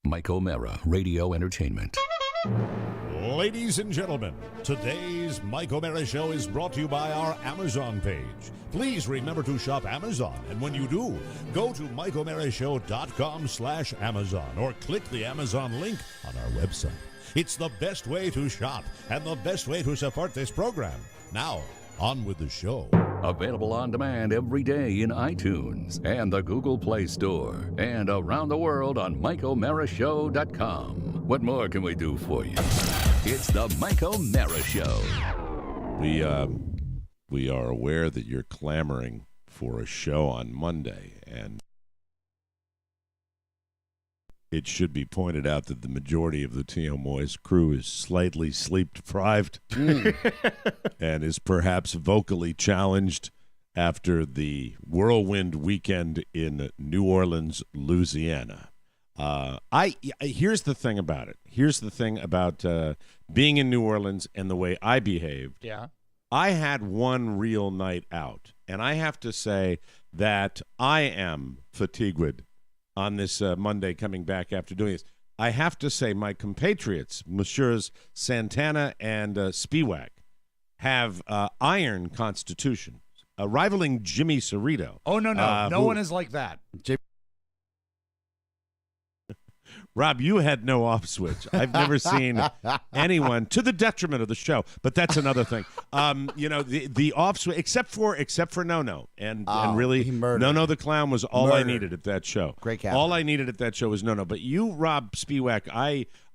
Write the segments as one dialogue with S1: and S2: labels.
S1: Mike O'Mara, Radio Entertainment.
S2: Ladies and gentlemen, today's Mike O'Mara Show is brought to you by our Amazon page. Please remember to shop Amazon, and when you do, go to MikeO'MaraShow.com/Amazon or click the Amazon link on our website. It's the best way to shop and the best way to support this program. Now, on with the show.
S1: Available on demand every day in iTunes and the Google Play Store and around the world on MikeO'MaraShow.com. What more can we do for you? It's the Mike O'Mara Show.
S3: We are aware that you're clamoring for a show on Monday, and it should be pointed out that the majority of the Tmos crew is slightly sleep-deprived and is perhaps vocally challenged after the whirlwind weekend in New Orleans, Louisiana. Here's the thing about it. Here's the thing about being in New Orleans and the way I behaved.
S4: Yeah.
S3: I had one real night out, and I have to say that I am fatigued on this Monday coming back after doing this. I have to say my compatriots, Messrs. Santana and Spiewak, have iron constitutions, rivaling Jimmy Cerrito.
S4: Oh, no. No one is like that.
S3: Rob, you had no off switch. I've never seen anyone, to the detriment of the show, but that's another thing. The off switch, except for No-No, and really, No-No the Clown was all I needed at that show.
S5: Great captain.
S3: All I needed at that show was No-No. But you, Rob Spiewak,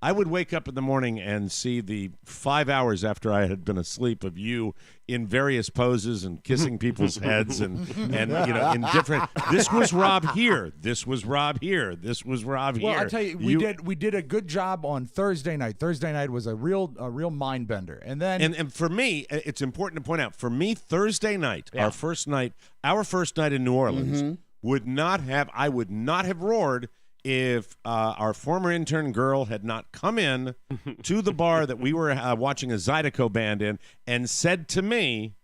S3: I would wake up in the morning and see the 5 hours after I had been asleep of you in various poses and kissing people's heads and in different. This was Rob here. This was Rob here. This was Rob here.
S4: Well, I tell you, we did a good job on Thursday night. Thursday night was a real mind bender, and then
S3: and for me, it's important to point out. For me, Thursday night, our first night in New Orleans, I would not have roared if our former intern girl had not come in to the bar that we were watching a Zydeco band in and said to me,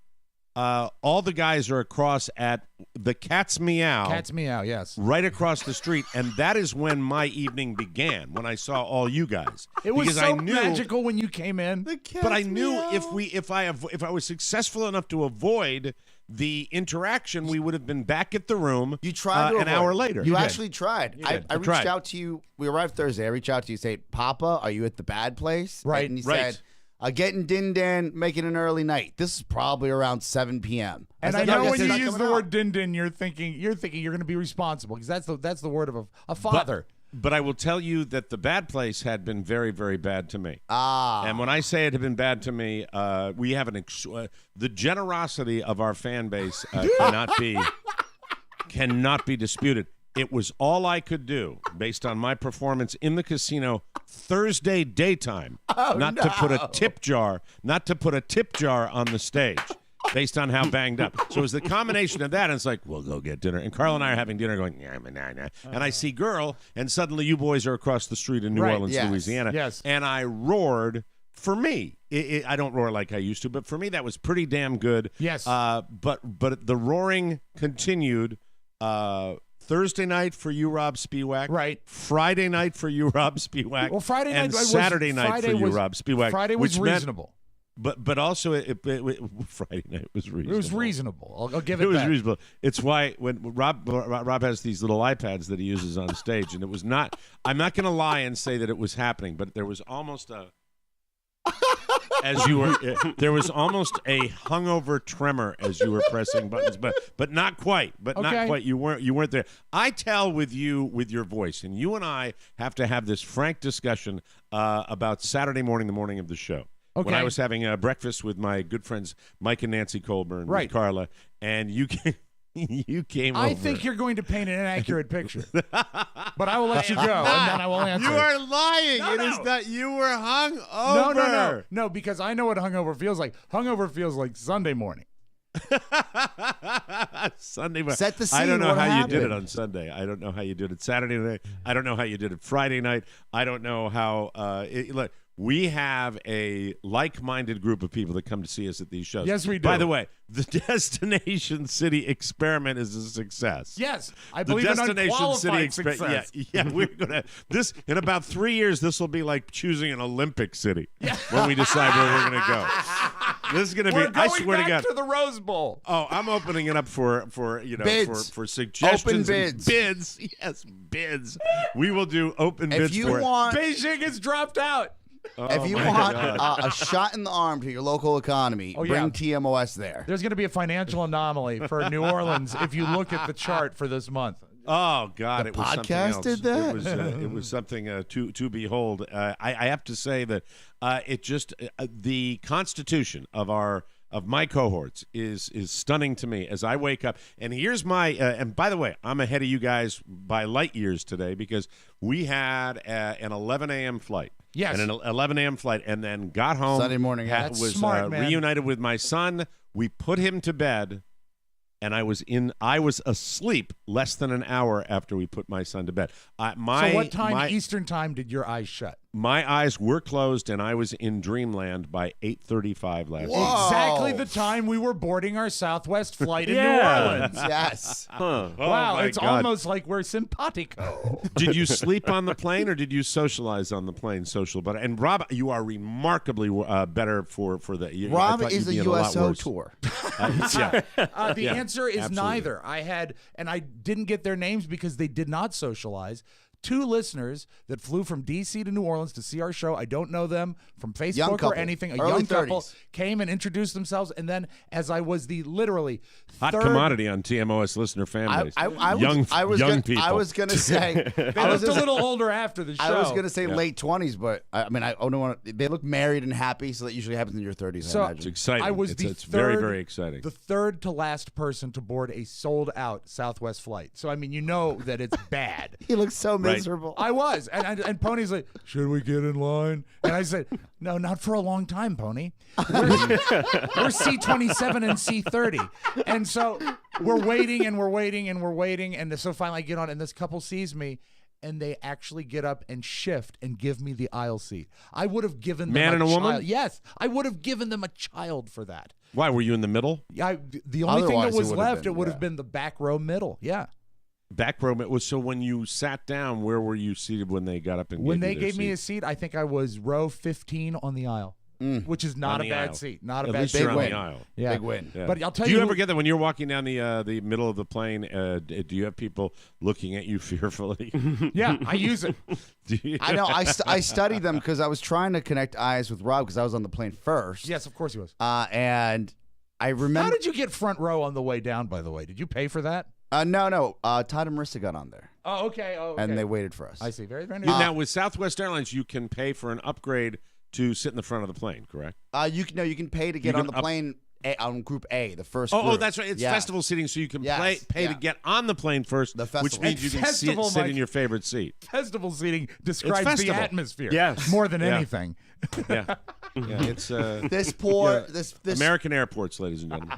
S3: all the guys are across at the Cat's Meow.
S4: Cat's Meow, yes.
S3: Right across the street. And that is when my evening began, when I saw all you guys.
S4: It was
S3: because
S4: so
S3: I knew,
S4: magical when you came in.
S3: But I knew if I was successful enough to avoid the interaction, we would have been back at the room.
S5: You tried
S3: an hour later.
S5: You actually tried. I reached
S3: tried.
S5: out to you. We arrived Thursday. I reached out to you, say, Papa, are you at the bad place?
S4: Right.
S5: And you said, getting din-din, making an early night. This is probably around 7 p.m.
S4: And I know when you use the word din-din, you're thinking you're going to be responsible, because that's the word of a father.
S3: But I will tell you that the bad place had been very, very bad to me. And when I say it had been bad to me, we have the generosity of our fan base cannot be disputed. It was all I could do based on my performance in the casino Thursday daytime, to put a tip jar on the stage. Based on how banged up. So it was the combination of that, and it's like, we'll go get dinner. And Carl and I are having dinner going, nah. And I see Girl, and suddenly you boys are across the street in New Orleans, Louisiana.
S4: Yes.
S3: And I roared. For me, I don't roar like I used to, but for me that was pretty damn good.
S4: Yes.
S3: But the roaring continued Thursday night for you, Rob Spiewak.
S4: Right.
S3: Friday night for you, Rob Spiewak.
S4: Well, Friday night
S3: and Saturday night for you, Rob Spiewak.
S4: Friday was reasonable.
S3: But also, Friday night was reasonable.
S4: It was reasonable. I'll give it.
S3: It was
S4: that.
S3: reasonable. It's why when Rob has these little iPads that he uses on stage, and it was not. I'm not going to lie and say that it was happening, but there was almost a. There was almost a hungover tremor as you were pressing buttons, but not quite. Not quite. You weren't there. I tell with your voice, and you and I have to have this frank discussion about Saturday morning, the morning of the show.
S4: Okay.
S3: When I was having breakfast with my good friends Mike and Nancy Colburn, with Carla, and you came over.
S4: I think you're going to paint an inaccurate picture, but I will let you go, and then I will answer.
S3: You are lying.
S4: No.
S3: Is that you were hungover.
S4: No, because I know what hungover feels like. Hungover feels like Sunday morning.
S3: Sunday morning.
S5: Set the scene.
S3: I don't know
S5: what
S3: how
S5: happened?
S3: you did it on Sunday. I don't know how you did it Saturday night. I don't know how you did it Friday night. I don't know how. Look, we have a like-minded group of people that come to see us at these shows.
S4: Yes, we do.
S3: By the way, the Destination City experiment is a success.
S4: Yes, I
S3: The
S4: believe in
S3: Destination
S4: unqualified
S3: City
S4: success.
S3: Yeah, we're gonna this in about 3 years. This will be like choosing an Olympic city when we decide where we're gonna go. This is gonna
S4: We're
S3: be.
S4: going
S3: I swear
S4: back
S3: to God.
S4: to the Rose Bowl.
S3: Oh, I'm opening it up for
S5: Bids.
S3: for suggestions.
S5: Open
S3: and
S5: bids.
S3: Bids. Yes, bids. We will do open
S5: If
S3: bids
S5: you
S3: for
S5: want,
S4: Beijing has dropped out.
S5: if you want a shot in the arm to your local economy,
S4: Oh, yeah.
S5: bring TMOS there.
S4: There's going to be a financial anomaly for New Orleans if you look at the chart for this month.
S3: Oh God!
S5: The
S3: It was something
S5: podcast
S3: else.
S5: did that?
S3: It was something to behold. I have to say that it just the constitution of my cohorts is stunning to me as I wake up. And here's my and by the way, I'm ahead of you guys by light years today because we had an 11 a.m. flight.
S4: Yes.
S3: And an 11 a.m. flight, and then got home.
S5: Sunday morning.
S4: That's
S3: was
S4: smart, man.
S3: reunited with my son. We put him to bed. And I was asleep less than an hour after we put my son to bed.
S4: So what time Eastern time did your eyes shut?
S3: My eyes were closed, and I was in dreamland by 8:35 last night.
S4: Exactly the time we were boarding our Southwest flight in New
S3: Yeah.
S4: Orleans.
S5: Yes.
S3: Huh.
S4: Wow,
S3: Oh, my
S4: it's
S3: God.
S4: almost like we're simpatico.
S3: Did you sleep on the plane, or did you socialize on the plane? Social, but and Rob, you are remarkably better for the. I
S5: Rob
S3: thought you'd
S5: is a
S3: be in lot
S5: USO
S3: worse.
S5: tour.
S3: Yeah.
S4: The
S3: Yeah,
S4: answer is
S3: absolutely.
S4: neither. I didn't get their names because they did not socialize. 2 listeners that flew from D.C. to New Orleans to see our show. I don't know them from
S5: Young
S4: Facebook or
S5: couple.
S4: anything. A
S5: Early
S4: young couple
S5: 30s.
S4: came and introduced themselves, and then as I was the literally
S3: Hot
S4: third,
S3: commodity on TMOS listener fan base.
S5: young
S3: people.
S5: I was gonna say
S4: They
S5: I was
S4: looked a
S5: gonna-
S4: little older after the show.
S5: I was gonna say late 20s, but I mean I don't want to. They look married and happy, so that usually happens in your 30s.
S4: So-
S5: I
S3: It's
S5: imagine.
S3: exciting.
S4: I was
S3: it's
S4: the
S3: very,
S4: third-
S3: very exciting.
S4: The third to last person to board a sold-out Southwest flight. So I mean, you know that it's bad.
S5: He looks so
S3: Right.
S5: miserable.
S4: I was, and Pony's like, should we get in line? And I said, no, not for a long time, Pony. We're C27 and C30, and so we're waiting and we're waiting and we're waiting, and so finally I get on, and this couple sees me. And they actually get up and shift and give me the aisle seat. I would have given them
S3: Man and a woman?
S4: child. Yes, I would have given them a child for that.
S3: Why were you in the middle?
S4: The only thing that
S5: Otherwise, it
S4: was
S5: would have
S4: left,
S5: been,
S4: it would have
S5: yeah.
S4: been the back row middle. Yeah.
S3: Back row. It was so when you sat down, where were you seated when they got up and
S4: When
S3: gave
S4: they
S3: you their
S4: gave me a
S3: seat?
S4: seat, I think I was row 15 on the aisle, which is not
S3: On
S4: a
S3: the
S4: bad
S3: aisle.
S4: seat. Not a
S3: At
S4: bad
S3: least
S4: seat.
S3: you're on
S5: win.
S3: the aisle.
S4: Yeah.
S5: Big win.
S3: Yeah.
S4: But I'll tell
S3: do
S4: you,
S3: you
S4: who-
S3: ever get that when you're walking down the middle of the plane? Do you have people looking at you fearfully?
S4: Yeah, I use it.
S3: Do you?
S5: I know. I studied them because I was trying to connect eyes with Rob because I was on the plane first.
S4: Yes, of course he was.
S5: And I
S4: How
S5: remember.
S4: did you get front row on the way down, by the way? Did you pay for that?
S5: No. Todd and Marissa got on there,
S4: Oh, okay. Oh, okay.
S5: and they waited for us.
S4: I see. Very, very
S3: Now with Southwest Airlines, you can pay for an upgrade to sit in the front of the plane. Correct?
S5: You can pay to get
S3: can
S5: on the plane on Group A, the first.
S3: Oh,
S5: group.
S3: that's right. It's
S5: Yeah.
S3: festival seating, so you can
S5: Yes,
S3: pay to
S5: yeah.
S3: get on the plane first,
S5: The
S3: which
S5: festival.
S3: means you
S4: And
S3: can sit
S4: festival,
S3: in
S4: Mike.
S3: your favorite seat.
S4: festival seating describes the
S3: festival.
S4: atmosphere.
S3: Yes.
S4: More than
S3: Yeah.
S4: anything.
S3: Yeah, yeah. It's
S5: This poor this
S3: American airports, ladies and gentlemen.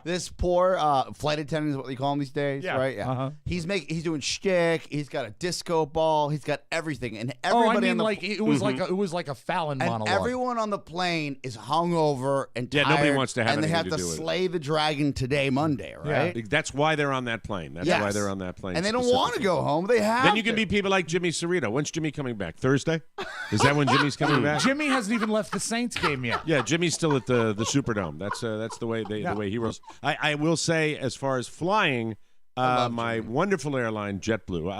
S5: this poor flight attendant is what they call him these days,
S4: Yeah.
S5: right? Yeah.
S4: Uh-huh.
S5: He's doing shtick. He's got a disco ball. He's got everything, and
S4: Oh, I
S5: everybody
S4: mean,
S5: on the
S4: like it was like a Fallon
S5: and
S4: monologue.
S5: everyone on the plane is hungover and
S3: Yeah,
S5: tired.
S3: nobody wants to have
S5: and they
S3: anything
S5: have
S3: to
S5: to
S3: do with it.
S5: slay the dragon today, Monday, right?
S3: That's why they're on that plane. That's
S5: Yes.
S3: why they're on that plane.
S5: And they don't want to
S3: specifically.
S5: go home. They have.
S3: Then you can
S5: to.
S3: be people like Jimmy Cerrito. When's Jimmy coming back? Thursday? Is that when Jimmy's coming back?
S4: Jimmy hasn't even left the Saints game yet.
S3: Yeah, Jimmy's still at the Superdome. That's the way the way he rolls. I will say, as far as flying, my wonderful airline JetBlue.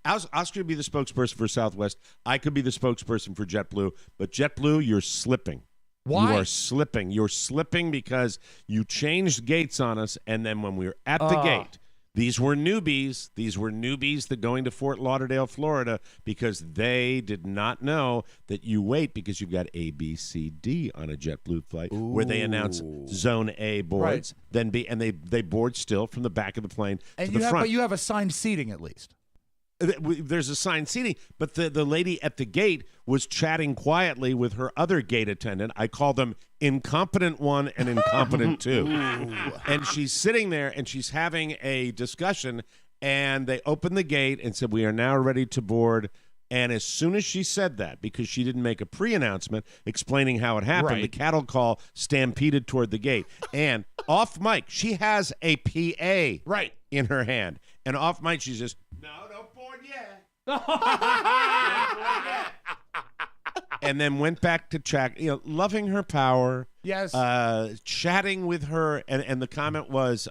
S3: Oscar would be the spokesperson for Southwest. I could be the spokesperson for JetBlue. But JetBlue, you're slipping.
S4: Why?
S3: You are slipping. You're slipping because you changed gates on us, and then when we were at the gate. These were newbies. These were newbies that going to Fort Lauderdale, Florida, because they did not know that you wait because you've got A, B, C, D on a JetBlue flight where they announce Zone A boards, then B, and they board still from the back of the plane
S4: And
S3: to
S4: you
S3: the
S4: have,
S3: front.
S4: but you have assigned seating at least.
S3: There's assigned seating, but the lady at the gate was chatting quietly with her other gate attendant. I call them incompetent one and incompetent two. And she's sitting there and she's having a discussion, and they open the gate and said, "We are now ready to board And as soon as she said that, because she didn't make a pre-announcement explaining how it happened, the cattle call stampeded toward the gate. And off mic, she has a PA in her hand. And off mic, she's just, no, don't board yet. And then went back to chat, loving her power.
S4: Yes.
S3: Chatting with her. And the comment was,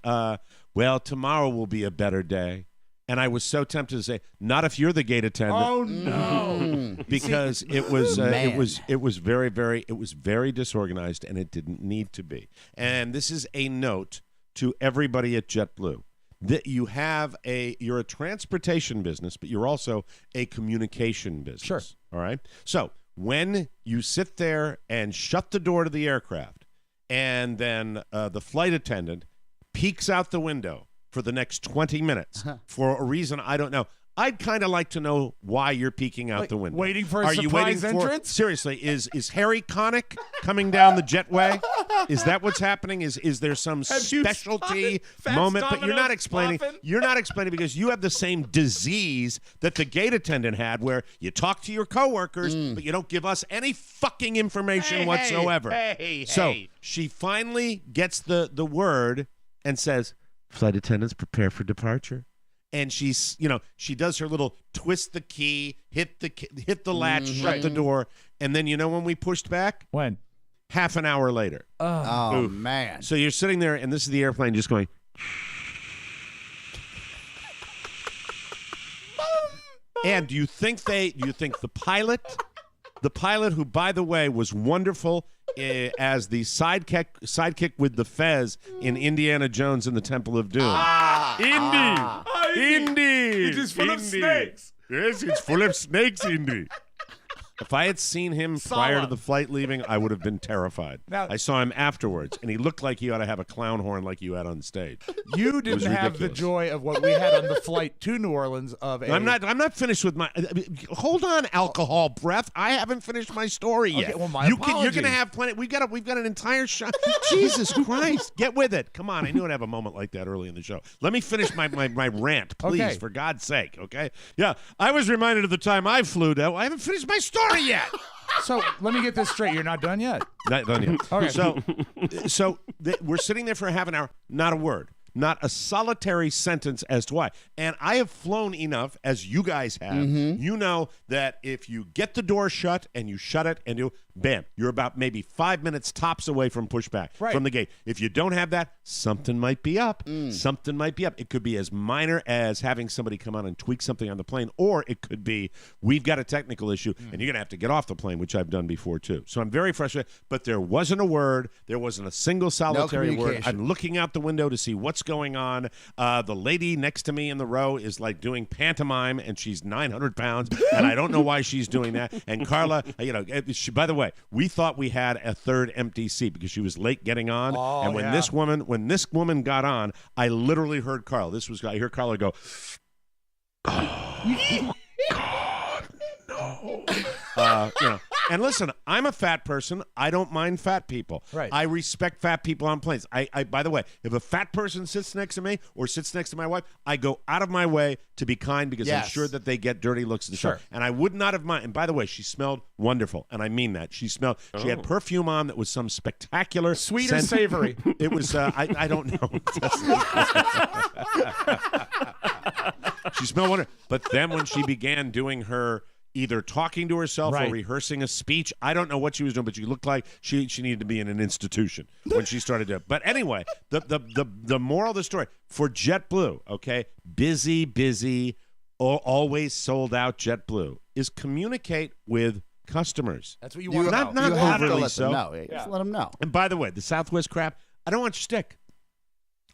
S3: well, tomorrow will be a better day. And I was so tempted to say, not if you're the gate attendant.
S4: Oh no!
S3: Because it was very disorganized, and it didn't need to be. And this is a note to everybody at JetBlue that you're a transportation business, but you're also a communication business.
S4: Sure.
S3: All right. So when you sit there and shut the door to the aircraft, and then the flight attendant peeks out the window for the next 20 minutes for a reason I don't know. I'd kind of like to know why you're peeking out the window.
S4: Waiting for a surprise entrance?
S3: Seriously, is Harry Connick coming down the jetway? Is that what's happening? Is there some specialty moment? But you're not explaining. You're not explaining because you have the same disease that the gate attendant had, where you talk to your coworkers, but you don't give us any fucking information whatsoever. So she finally gets the word and says, "Flight attendants, prepare for departure." And she's, she does her little twist the key, hit the latch, shut the door, and then when we pushed back?
S4: When?
S3: Half an hour later.
S5: Oh man!
S3: So you're sitting there, and this is the airplane just going. And do you think the pilot, who by the way was wonderful as the sidekick with the fez in Indiana Jones and the Temple of Doom. Indy.
S4: It is full of snakes.
S3: Yes, it's full of snakes, Indy. If I had seen him prior to the flight leaving, I would have been terrified.
S4: Now,
S3: I saw him afterwards, and he looked like he ought to have a clown horn like you had on stage.
S4: You didn't have the joy of what we had on the flight to New Orleans
S3: I'm not finished with my. Hold on, alcohol breath. I haven't finished my story yet.
S4: Okay, well, my
S3: you're
S4: apologies.
S3: going to have plenty. We've got an entire shot. Jesus Christ, get with it. Come on, I knew I'd have a moment like that early in the show. Let me finish my rant, please,
S4: Okay.
S3: for God's sake. Okay? Yeah, I was reminded of the time I flew down. I haven't finished my story yet.
S4: So let me get this straight. You're not done yet.
S3: Not done yet.
S4: Okay.
S3: So we're sitting there for a half an hour. Not a word. Not a solitary sentence as to why. And I have flown enough, as you guys have. You know that if you get the door shut and you shut it and bam, you're about maybe 5 minutes tops away from pushback from the gate. If you don't have that, something might be up. Something might be up. It could be as minor as having somebody come on and tweak something on the plane, or it could be we've got a technical issue and you're going to have to get off the plane, which I've done before too. So I'm very frustrated, but there wasn't a word. There wasn't a single solitary word. I'm looking out the window to see what's going on. The lady next to me in the row is like doing pantomime, and she's 900 pounds, and I don't know why she's doing that. And Carla, by the way, we thought we had a third empty seat because she was late getting on. And when this woman got on, I literally heard Carla. I hear Carla go, "Oh God, no." And listen, I'm a fat person. I don't mind fat people.
S4: Right.
S3: I respect fat people on planes. I by the way, if a fat person sits next to me or sits next to my wife, I go out of my way to be kind because I'm sure that they get dirty looks and stuff. And I would not have mind. And by the way, she smelled wonderful, and I mean that. She had perfume on that was some spectacular
S4: Sweet or savory?
S3: It was. I don't know. She smelled wonderful. But then when she began doing her either talking to herself or rehearsing a speech, I don't know what she was doing, but she looked like she needed to be in an institution when she started to. But anyway, the moral of the story for JetBlue, okay, busy, always sold out JetBlue, is communicate with customers.
S4: That's what you want.
S3: Not
S5: you have to
S3: overly
S5: let
S3: so.
S5: them know. Just let them know.
S3: And by the way, the Southwest crap, I don't want your stick.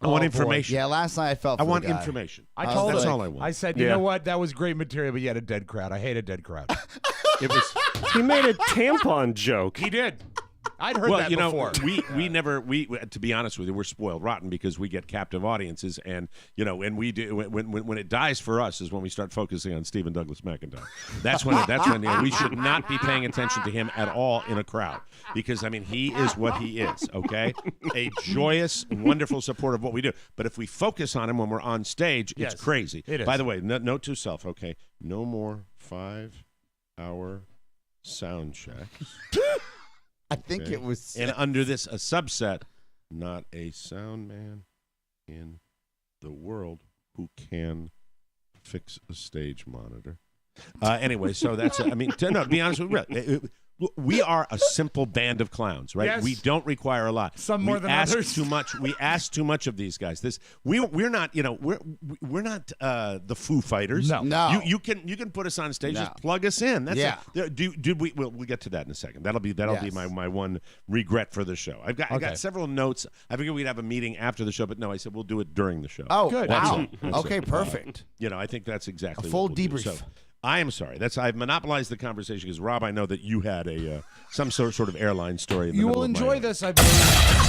S3: I want information.
S5: Yeah, last night I felt.
S3: I
S5: for
S3: want
S5: the guy.
S3: information.
S4: I told
S3: That's
S4: her.
S3: all I want.
S4: I said, you know what? That was great material, but you had a dead crowd. I hate a dead crowd.
S3: It was.
S6: He made a tampon joke.
S4: He did. I'd heard that before.
S3: we never to be honest with you, we're spoiled rotten because we get captive audiences, and and we do when it dies for us is when we start focusing on Stephen Douglas McIntyre. That's when we should not be paying attention to him at all in a crowd, because I mean he is what he is, okay? A joyous, wonderful support of what we do. But if we focus on him when we're on stage, it's crazy.
S4: It is.
S3: By the way, note to self, okay? No more 5 our sound checks.
S5: I think
S3: Okay.
S5: it was.
S3: And under this, a subset, not a sound man in the world who can fix a stage monitor. Anyway, so that's, I mean, to be honest with you, we are a simple band of clowns, right?
S4: Yes.
S3: We don't require a lot.
S4: Some more than
S3: ask
S4: others.
S3: Too much. We ask too much of these guys. We're not, we're not the Foo Fighters.
S5: No.
S3: You can put us on stage.
S5: No.
S3: Just plug us in. That's
S5: Yeah.
S3: We'll get to that in a second. That'll be
S5: Yes.
S3: my one regret for the show. I
S4: Okay.
S3: got several notes. I figured we'd have a meeting after the show, but no, I said we'll do it during the show.
S5: Oh,
S4: Good.
S5: wow.
S3: That's
S5: Okay,
S3: it.
S5: perfect.
S3: I think that's exactly
S5: A full
S3: what we'll do.
S5: debrief.
S3: So, I am sorry. I've monopolized the conversation because Rob, I know that you had a some sort of airline story. In the
S4: You
S3: middle
S4: will
S3: of my
S4: enjoy
S3: own.
S4: this, I believe.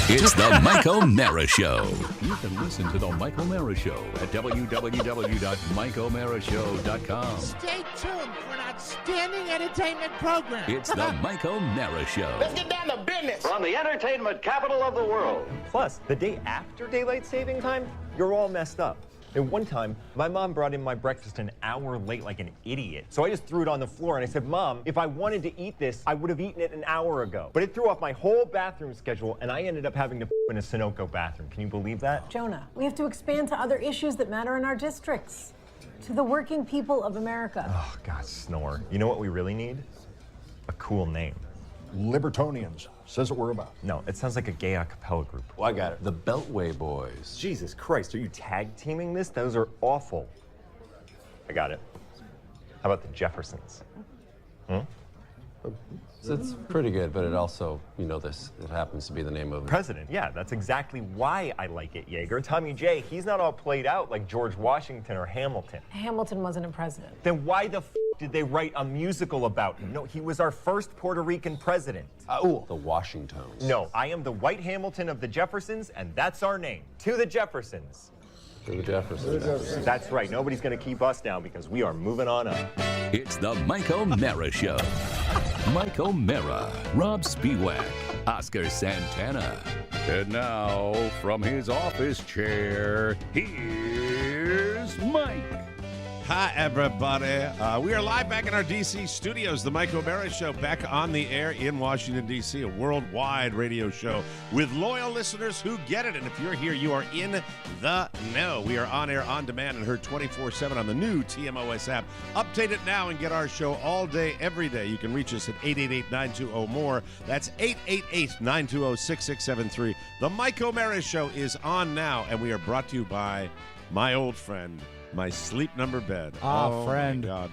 S1: It's the Mike O'Mara Show. You can listen to the Mike O'Mara Show at www.mikeomarashow.com.
S7: Stay tuned for an outstanding entertainment program.
S1: It's the Mike O'Mara Show.
S7: Get down to business.
S8: From the entertainment capital of the world.
S9: Plus, the day after daylight saving time, you're all messed up. And one time, my mom brought in my breakfast an hour late like an idiot. So I just threw it on the floor and I said, Mom, if I wanted to eat this, I would have eaten it an hour ago. But it threw off my whole bathroom schedule and I ended up having to in a Sunoco bathroom. Can you believe that?
S10: Jonah, we have to expand to other issues that matter in our districts. To the working people of America.
S9: Oh, God, snore. You know what we really need? A cool name.
S11: Libertonians. Says what we're about.
S9: No, it sounds like a gay a cappella group.
S8: Well, I got it. The Beltway Boys.
S9: Jesus Christ, are you tag teaming this? Those are awful. I got it. How about the Jeffersons?
S8: It's pretty good, but it also, it happens to be the name of
S9: President, yeah, that's exactly why I like it, Yeager. Tommy J, he's not all played out like George Washington or Hamilton.
S10: Hamilton wasn't a president.
S9: Then why the did they write a musical about him? No, he was our first Puerto Rican president.
S8: the Washingtons.
S9: No, I am the white Hamilton of the Jeffersons, and that's our name. To the Jeffersons.
S8: To the Jeffersons.
S9: That's right, nobody's gonna keep us down because we are moving on up.
S1: It's the Mike O'Mara Show. Mike O'Mara, Rob Spiewak, Oscar Santana. And now, from his office chair, here's Mike.
S3: Hi, everybody. We are live back in our D.C. studios, the Mike O'Mara Show, back on the air in Washington, D.C., a worldwide radio show with loyal listeners who get it. And if you're here, you are in the know. We are on air, on demand, and heard 24/7 on the new TMOS app. Update it now and get our show all day, every day. You can reach us at 888-920-MORE. That's 888-920-6673. The Mike O'Mara Show is on now, and we are brought to you by my old friend, my Sleep Number bed.
S4: Friend.
S3: My God.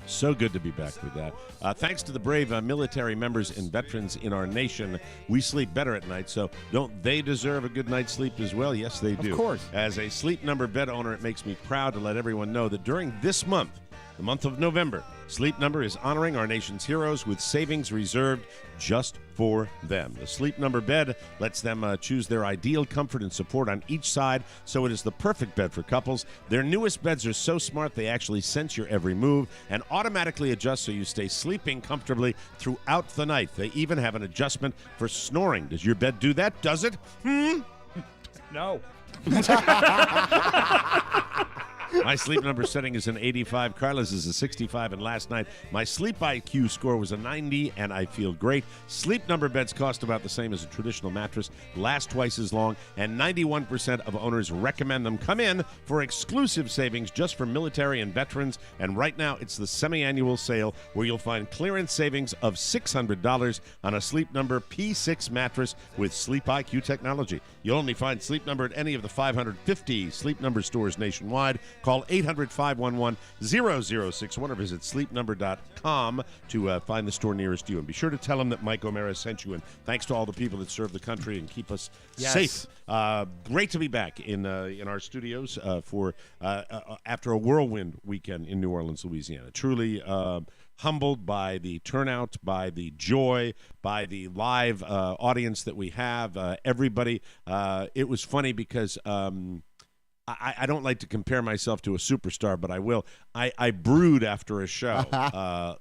S3: So good to be back with that. Thanks to the brave military members and veterans in our nation, we sleep better at night. So don't they deserve a good night's sleep as well? Yes, they do.
S4: Of course.
S3: As a Sleep Number bed owner, it makes me proud to let everyone know that during this month, the month of November, Sleep Number is honoring our nation's heroes with savings reserved just for them. The Sleep Number bed lets them choose their ideal comfort and support on each side, so it is the perfect bed for couples. Their newest beds are so smart they actually sense your every move and automatically adjust so you stay sleeping comfortably throughout the night. They even have an adjustment for snoring. Does your bed do that? Does it?
S4: No.
S3: My Sleep Number setting is an 85. Carla's is a 65. And last night, my Sleep IQ score was a 90, and I feel great. Sleep Number beds cost about the same as a traditional mattress, last twice as long, and 91% of owners recommend them. Come in for exclusive savings just for military and veterans. And right now, it's the semi-annual sale where you'll find clearance savings of $600 on a Sleep Number P6 mattress with Sleep IQ technology. You'll only find Sleep Number at any of the 550 Sleep Number stores nationwide. Call 800-511-0061 or visit sleepnumber.com to find the store nearest you. And be sure to tell them that Mike O'Mara sent you. And thanks to all the people that serve the country and keep us safe. Great to be back in our studios for after a whirlwind weekend in New Orleans, Louisiana. Truly humbled by the turnout, by the joy, by the live audience that we have. Everybody. It was funny because I don't like to compare myself to a superstar, but I will. I brood after a show,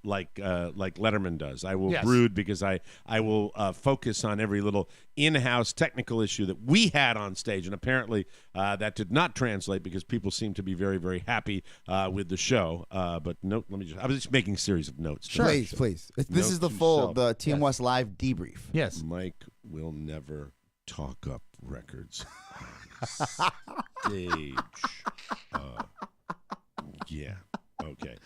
S3: like Letterman does. I will brood because I will focus on every little in-house technical issue that we had on stage, and apparently that did not translate because people seem to be very, very happy with the show. But no, I was just making a series of notes.
S5: Sure. Please. This is the Tmos live debrief.
S4: Yes.
S3: Mike will never talk up records. Stage. Yeah. Okay.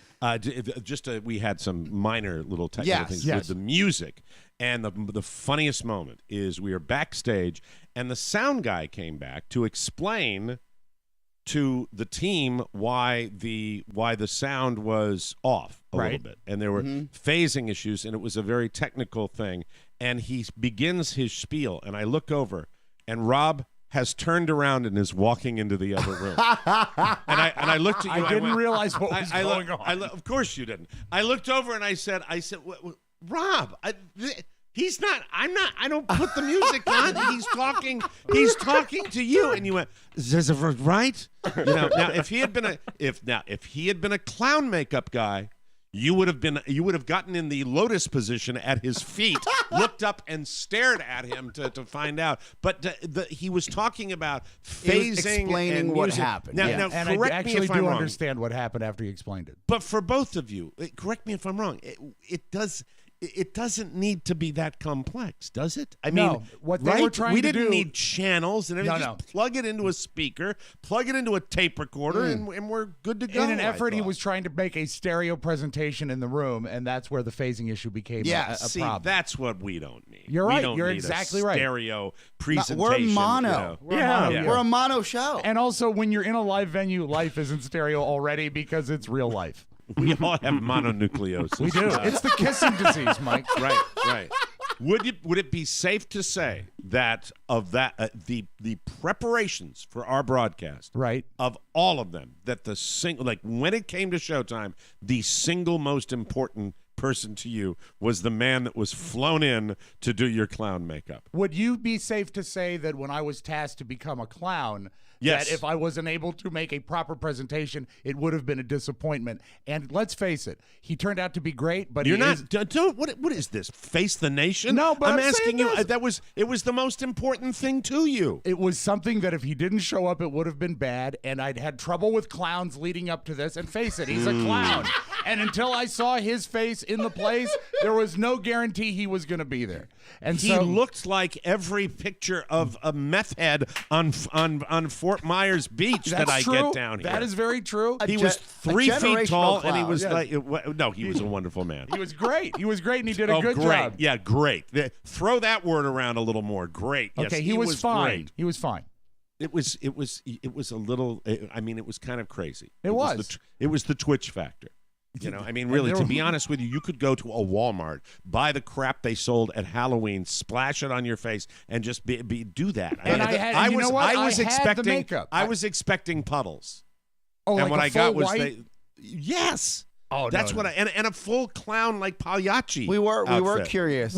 S3: We had some minor little technical things with the music, and the funniest moment is we were backstage, and the sound guy came back to explain to the team why the sound was off a little bit, and there were phasing issues, and it was a very technical thing. And he begins his spiel, and I look over, and Rob has turned around and is walking into the other room. and I looked at you.
S4: I didn't realize what was going on.
S3: Of course you didn't. I looked over and I said, Rob, he's not. I'm not. I don't put the music on. He's talking. He's talking to you. And you went, "Is right?" Now if he had been a clown makeup guy, you would have gotten in the lotus position at his feet, looked up and stared at him to find out. But he was talking about phasing,
S5: explaining
S3: and
S5: what
S3: music.
S5: happened.
S3: Now,
S4: and I actually do understand what happened after he explained it.
S3: But for both of you, correct me if I'm wrong. It doesn't need to be that complex, does it? I mean,
S4: what they were trying to do.
S3: We didn't need channels and everything.
S4: No.
S3: Just plug it into a speaker, plug it into a tape recorder, and we're good to go.
S4: In an effort, he was trying to make a stereo presentation in the room, and that's where the phasing issue became a problem.
S3: That's what we don't need.
S4: You're right.
S3: We don't
S4: You're
S3: need
S4: exactly
S3: a
S4: right.
S3: stereo presentation.
S5: We're mono.
S4: We're
S5: a mono show.
S4: And also, when you're in a live venue, life isn't stereo already because it's real life.
S3: We all have mononucleosis.
S4: We do. It's the kissing disease, Mike.
S3: Right. Would it be safe to say that the preparations for our broadcast, of all of them, that when it came to showtime, the single most important person to you was the man that was flown in to do your clown makeup?
S4: Would you be safe to say that when I was tasked to become a clown, that if I wasn't able to make a proper presentation, it would have been a disappointment? And let's face it, he turned out to be great, but
S3: what is this? Face the nation?
S4: No, but
S3: I'm asking you. It was the most important thing to you.
S4: It was something that if he didn't show up, it would have been bad, and I'd had trouble with clowns leading up to this. And face it, he's a clown. And until I saw his face in the place, there was no guarantee he was going to be there. And
S3: he looked like every picture of a meth head on Fort Myers Beach that I get down here.
S4: That is very true.
S3: He was 3 feet tall, and he was he was a wonderful man.
S4: He was great. He was great, and he did a good job.
S3: Yeah, great. Throw that word around a little more. Great. Yes,
S4: okay, he was fine.
S3: Great.
S4: He was fine.
S3: It was a little. I mean, it was kind of crazy.
S4: It was
S3: the Twitch factor. Really, to be honest with you could go to a Walmart, buy the crap they sold at Halloween, splash it on your face, and just do that.
S4: And I
S3: was expecting puddles.
S4: Oh,
S3: and
S4: what
S3: I got was
S4: yes. Oh,
S3: that's what and a full clown like Pagliacci.
S5: We were curious.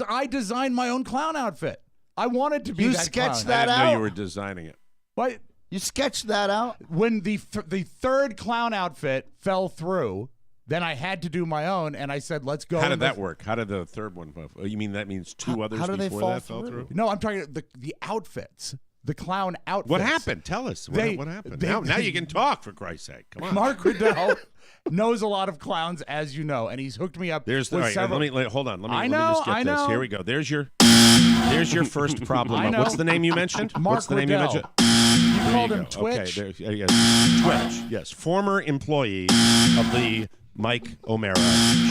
S4: I designed my own clown outfit. I wanted to be that
S5: sketched
S4: clown.
S5: that
S3: I didn't
S5: out.
S3: know you were designing it.
S4: But
S5: you sketched that out?
S4: When the third clown outfit fell through, then I had to do my own, and I said, let's go.
S3: How did that work? How did the third one fall? You mean that means two others before that fell through?
S4: No, I'm talking the outfits. The clown outfits.
S3: What happened? Tell us. What happened? Now you can talk, for Christ's sake. Come on.
S4: Mark Riddell knows a lot of clowns, as you know, and he's hooked me up with several.
S3: Hold on. Let me just get this. Here we go. There's your first problem. What's the name you mentioned?
S4: Mark
S3: What's the name
S4: Riddell.
S3: you mentioned?
S4: You called him Twitch?
S3: Okay, Twitch. Yes. Former employee of the Mike O'Mara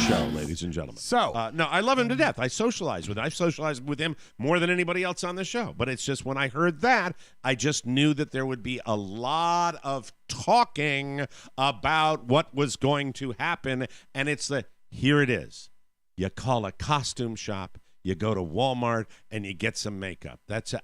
S3: show, ladies and gentlemen.
S4: So,
S3: no, I love him to death. I socialize with him. I've socialized with him more than anybody else on the show. But it's just when I heard that, I just knew that there would be a lot of talking about what was going to happen. And here it is. You call a costume shop, you go to Walmart, and you get some makeup.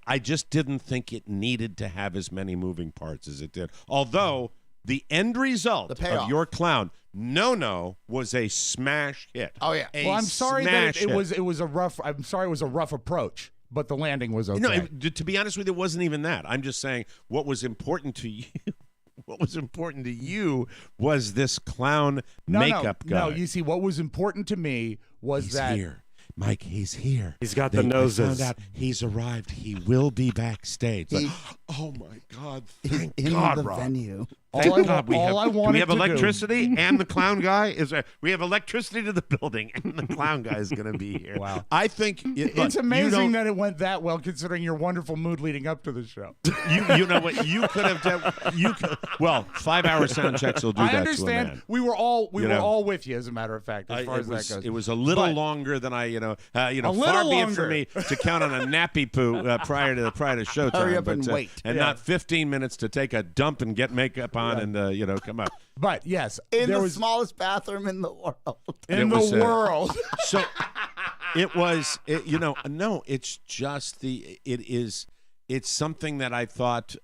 S3: I just didn't think it needed to have as many moving parts as it did. Although the end result of your clown, No, was a smash hit.
S5: Oh yeah.
S4: Well, I'm sorry that it was a rough. I'm sorry it was a rough approach. but the landing was okay.
S3: No, to be honest with you, it wasn't even that. I'm just saying what was important to you. What was important to you was this clown makeup guy.
S4: No, you see, what was important to me was
S3: He's
S4: that
S3: here. Mike, he's here.
S6: He's got the noses.
S3: I found out he's arrived. He will be backstage. Like, oh my God! Thank God,
S5: the
S3: Rob.
S5: venue.
S3: Thank God we
S4: all I
S3: have. Do
S4: wanted
S3: we have
S4: to do-
S3: electricity and the clown guy is. We have electricity to the building, and the clown guy is going to be here.
S4: Wow.
S3: I think
S4: It's amazing that it went that well, considering your wonderful mood leading up to the show.
S3: you know what you could have done. Well, 5-hour sound checks will do that
S4: I understand.
S3: to a man.
S4: We were all with you, as a matter of fact, as far as that goes.
S3: It was a little
S4: But-
S3: longer than I, far
S4: little
S3: be it for
S4: longer.
S3: me to count on a nappy poo prior to showtime.
S5: Hurry up and wait.
S3: and not 15 minutes to take a dump and get makeup on and come up.
S4: But yes,
S5: In
S4: there
S5: the
S4: was
S5: smallest bathroom in the world.
S4: in the world.
S3: So it was, no, it's just it's something that I thought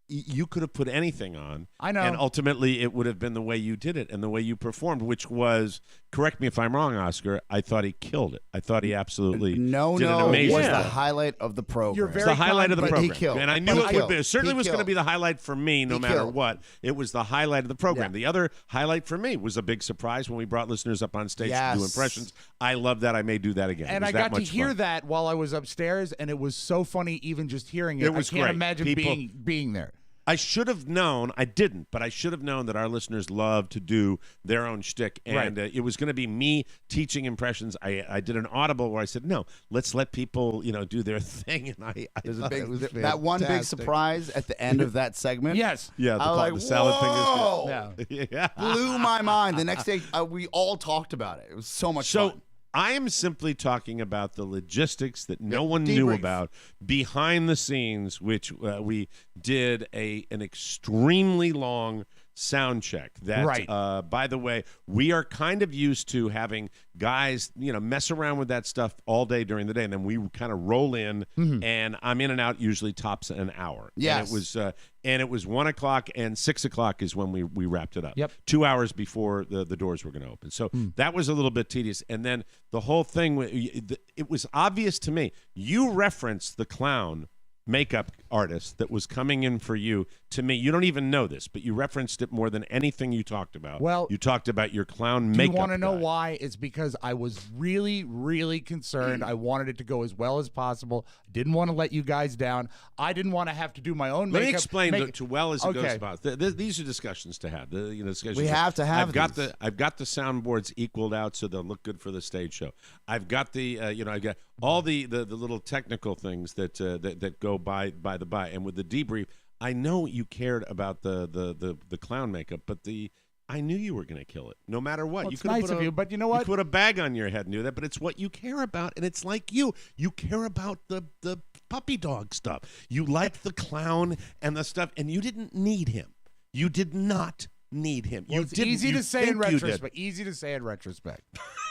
S3: you could have put anything on.
S4: I know.
S3: And ultimately it would have been the way you did it and the way you performed, which was, correct me if I'm wrong, Oscar, I thought he killed it. I thought he absolutely did an
S5: It
S3: amazing
S5: was
S3: job.
S5: the highlight of the program.
S4: You're
S3: It's
S4: very
S3: the highlight of the
S5: but
S3: program.
S5: he killed.
S3: And I
S5: But
S3: knew
S5: he
S3: it would
S5: killed.
S3: be. It certainly
S5: He
S3: was going to
S5: killed.
S3: be the highlight for me no
S5: He
S3: matter
S5: killed.
S3: what. It was the highlight of the program.
S5: Yeah.
S3: The other highlight for me was a big surprise when we brought listeners up on stage to do
S5: Yes.
S3: impressions. I love that. I may do that again.
S4: And
S3: It
S4: I
S3: was that
S4: got to
S3: much
S4: hear
S3: fun.
S4: that while I was upstairs, and it was so funny even just hearing it.
S3: It was
S4: I can't
S3: great.
S4: imagine
S3: People-
S4: being there.
S3: I should have known. I didn't, but I should have known that our listeners love to do their own shtick, and it was going to be me teaching impressions. I did an audible where I said, "No, let's let people, do their thing." And I
S5: There's a
S3: thought
S5: big,
S3: it was
S5: that one big
S3: fantastic.
S5: surprise at the end of that segment.
S4: Yes.
S3: Yeah,
S5: I was like,
S3: the salad
S5: whoa!
S3: fingers. Yeah.
S5: Blew my mind. The next day, we all talked about it. It was so much
S3: So
S5: fun.
S3: I am simply talking about the logistics that no one knew
S5: debrief.
S3: about behind the scenes, which we did an extremely long sound check. That,
S4: Right.
S3: by the way, we are kind of used to having guys, mess around with that stuff all day during the day, and then we kind of roll in, and I'm in and out usually tops an hour.
S5: Yes.
S3: And it was 1 o'clock and 6 o'clock is when we wrapped it up.
S4: Yep.
S3: 2 hours before the doors were going to open. So that was a little bit tedious. And then the whole thing, it was obvious to me. You referenced the clown makeup artist that was coming in for you. To me, you don't even know this, but you referenced it more than anything you talked about.
S4: Well,
S3: you talked about your clown
S4: Do
S3: makeup
S4: you want to know
S3: guy.
S4: why? It's because I was really, really concerned. I wanted it to go as well as possible. Didn't want to let you guys down. I didn't want to have to do my own
S3: Let
S4: makeup.
S3: me explain to well as it goes
S4: Okay.
S3: about. These are discussions to have. Discussions
S5: We have to have these.
S3: I've got the soundboards equaled out so they'll look good for the stage show. I've got the I've got all the little technical things that go by the by. And with the debrief, I know you cared about the clown makeup, but I knew you were going to kill it, no matter what.
S4: Well,
S3: You
S4: it's
S3: could have
S4: nice
S3: put
S4: of
S3: a-
S4: you, but you know what?
S3: You put a bag on your head, knew that, but it's what you care about, and it's like you. You care about the puppy dog stuff. You like the clown and the stuff, and you didn't need him. You did not need him.
S4: Well,
S3: You
S4: it's
S3: didn't.
S4: easy
S3: You
S4: to say in
S3: think you did.
S4: retrospect. Easy to say in retrospect.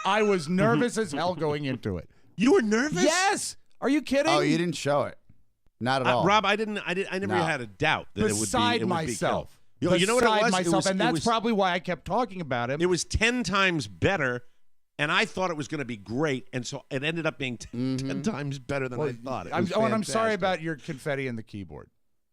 S4: I was nervous as hell going into it.
S3: You were nervous?
S4: Yes. Are you kidding?
S5: Oh, you didn't show it. Not at all.
S3: Rob, I never
S5: No.
S3: had a doubt that
S4: Beside
S3: it would be
S4: myself.
S3: killed. You know what it
S4: Beside
S3: was?
S4: myself, and
S3: it
S4: that's
S3: was,
S4: probably why I kept talking about him.
S3: It was 10 times better, and I thought it was going to be great, and so it ended up being 10 times better than I thought. It was
S4: and I'm sorry
S3: fantastic.
S4: about your confetti and the keyboard.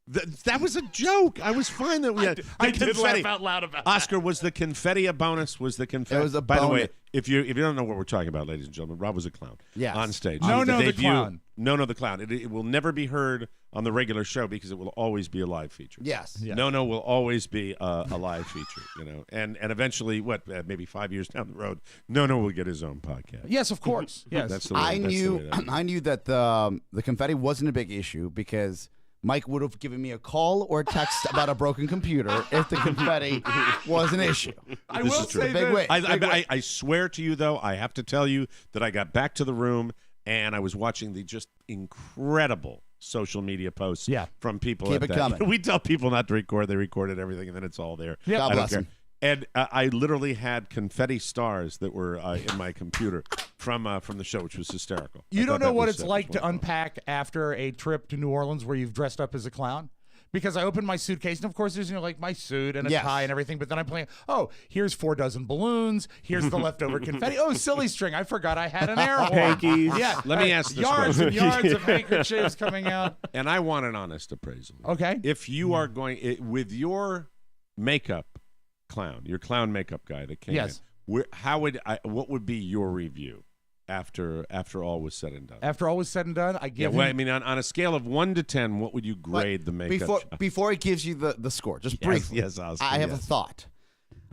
S3: That was a joke. I was fine that we had
S4: I
S3: the
S4: did
S3: confetti.
S4: laugh out loud about
S3: Oscar, was the confetti a bonus? Was the confetti?
S5: It was a
S3: By the way,
S5: bonus.
S3: if you don't know what we're talking about, ladies and gentlemen, Rob was a clown.
S5: Yes.
S3: On stage.
S4: No,
S3: The
S4: no, the
S3: debut-
S4: clown.
S3: No, the clown. It will never be heard on the regular show because it will always be a live feature.
S5: Yes.
S4: Yeah.
S3: No will always be a live feature, and eventually, maybe 5 years down the road, No will get his own podcast.
S4: Yes, of course. Yes.
S3: That's the way,
S5: I
S3: that's the
S5: knew
S3: way that is.
S5: I knew that the confetti wasn't a big issue because Mike would have given me a call or a text about a broken computer if the confetti was an issue.
S4: I
S3: This
S4: will
S3: is true.
S4: say
S5: Big
S4: this.
S5: win.
S3: I swear to you, though, I have to tell you that I got back to the room and I was watching the just incredible social media posts from people.
S5: Keep
S3: at
S5: it
S3: that.
S5: coming.
S3: We tell people not to record. They recorded everything, and then it's all there.
S4: Yeah.
S5: God
S3: I don't
S5: bless
S3: care.
S5: them.
S3: And I literally had confetti stars that were in my computer from the show, which was hysterical.
S4: You
S3: I
S4: don't
S3: thought
S4: know
S3: that
S4: what
S3: was,
S4: it's
S3: was
S4: like to
S3: wonderful.
S4: unpack after a trip to New Orleans where you've dressed up as a clown, Because I opened my suitcase, and of course there's like my suit and a
S5: Yes.
S4: tie and everything. But then I'm playing. Oh, here's 4 dozen balloons. Here's the leftover confetti. Oh, silly string! I forgot I had an air horn.
S6: Hankies.
S4: Yeah.
S3: Let me ask this
S4: yards
S3: question.
S4: and yards of handkerchiefs coming out.
S3: And I want an honest appraisal.
S4: Okay.
S3: If you are going with your makeup clown, your clown makeup guy that came
S4: Yes.
S3: in, what would be your review after all was said and done?
S4: After all was said and done, I give.
S3: I mean, on a scale of 1 to 10, what would you grade the makeup?
S5: Before he gives you the score, just
S3: Yes,
S5: briefly.
S3: yes, Oscar,
S5: I have
S3: yes.
S5: a thought.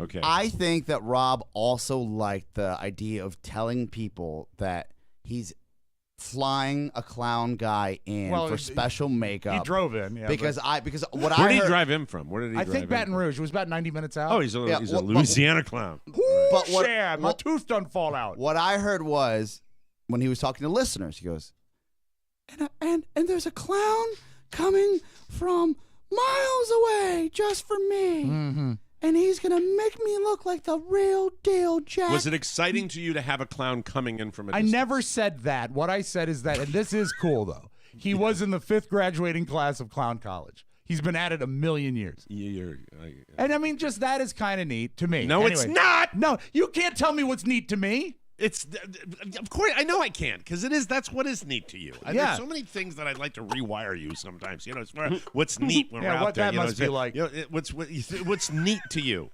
S3: Okay.
S5: I think that Rob also liked the idea of telling people that he's flying a clown guy in
S4: Well,
S5: for special makeup.
S4: He drove in, yeah.
S5: because what
S3: Where
S5: I
S3: did he
S5: heard,
S3: drive him from? Where did he
S4: I
S3: drive
S4: think
S3: in
S4: Baton
S3: from?
S4: Rouge. It was about 90 minutes out.
S3: Oh, he's a
S5: Yeah,
S3: Louisiana clown.
S5: But what-
S4: Shad, my tooth done fall out.
S5: What I heard was when he was talking to listeners, he goes, and there's a clown coming from miles away just for me.
S4: Mm-hmm.
S5: And he's going to make me look like the real deal, Jack.
S3: Was it exciting to you to have a clown coming in from a
S4: I
S3: distance?
S4: never said that. What I said is that, and this is cool though, he was in the 5th graduating class of Clown College. He's been at it a million years. And I mean, just that is kind of neat to me.
S3: No, it's not.
S4: No, you can't tell me what's neat to me.
S3: It's of course I know I can't because that's what is neat to you.
S4: Yeah.
S3: There's so many things that I'd like to rewire you sometimes. You know, it's what's neat when
S4: Yeah,
S3: we're out
S4: what
S3: there.
S4: that
S3: you know,
S4: must be like.
S3: You know, what's neat to you?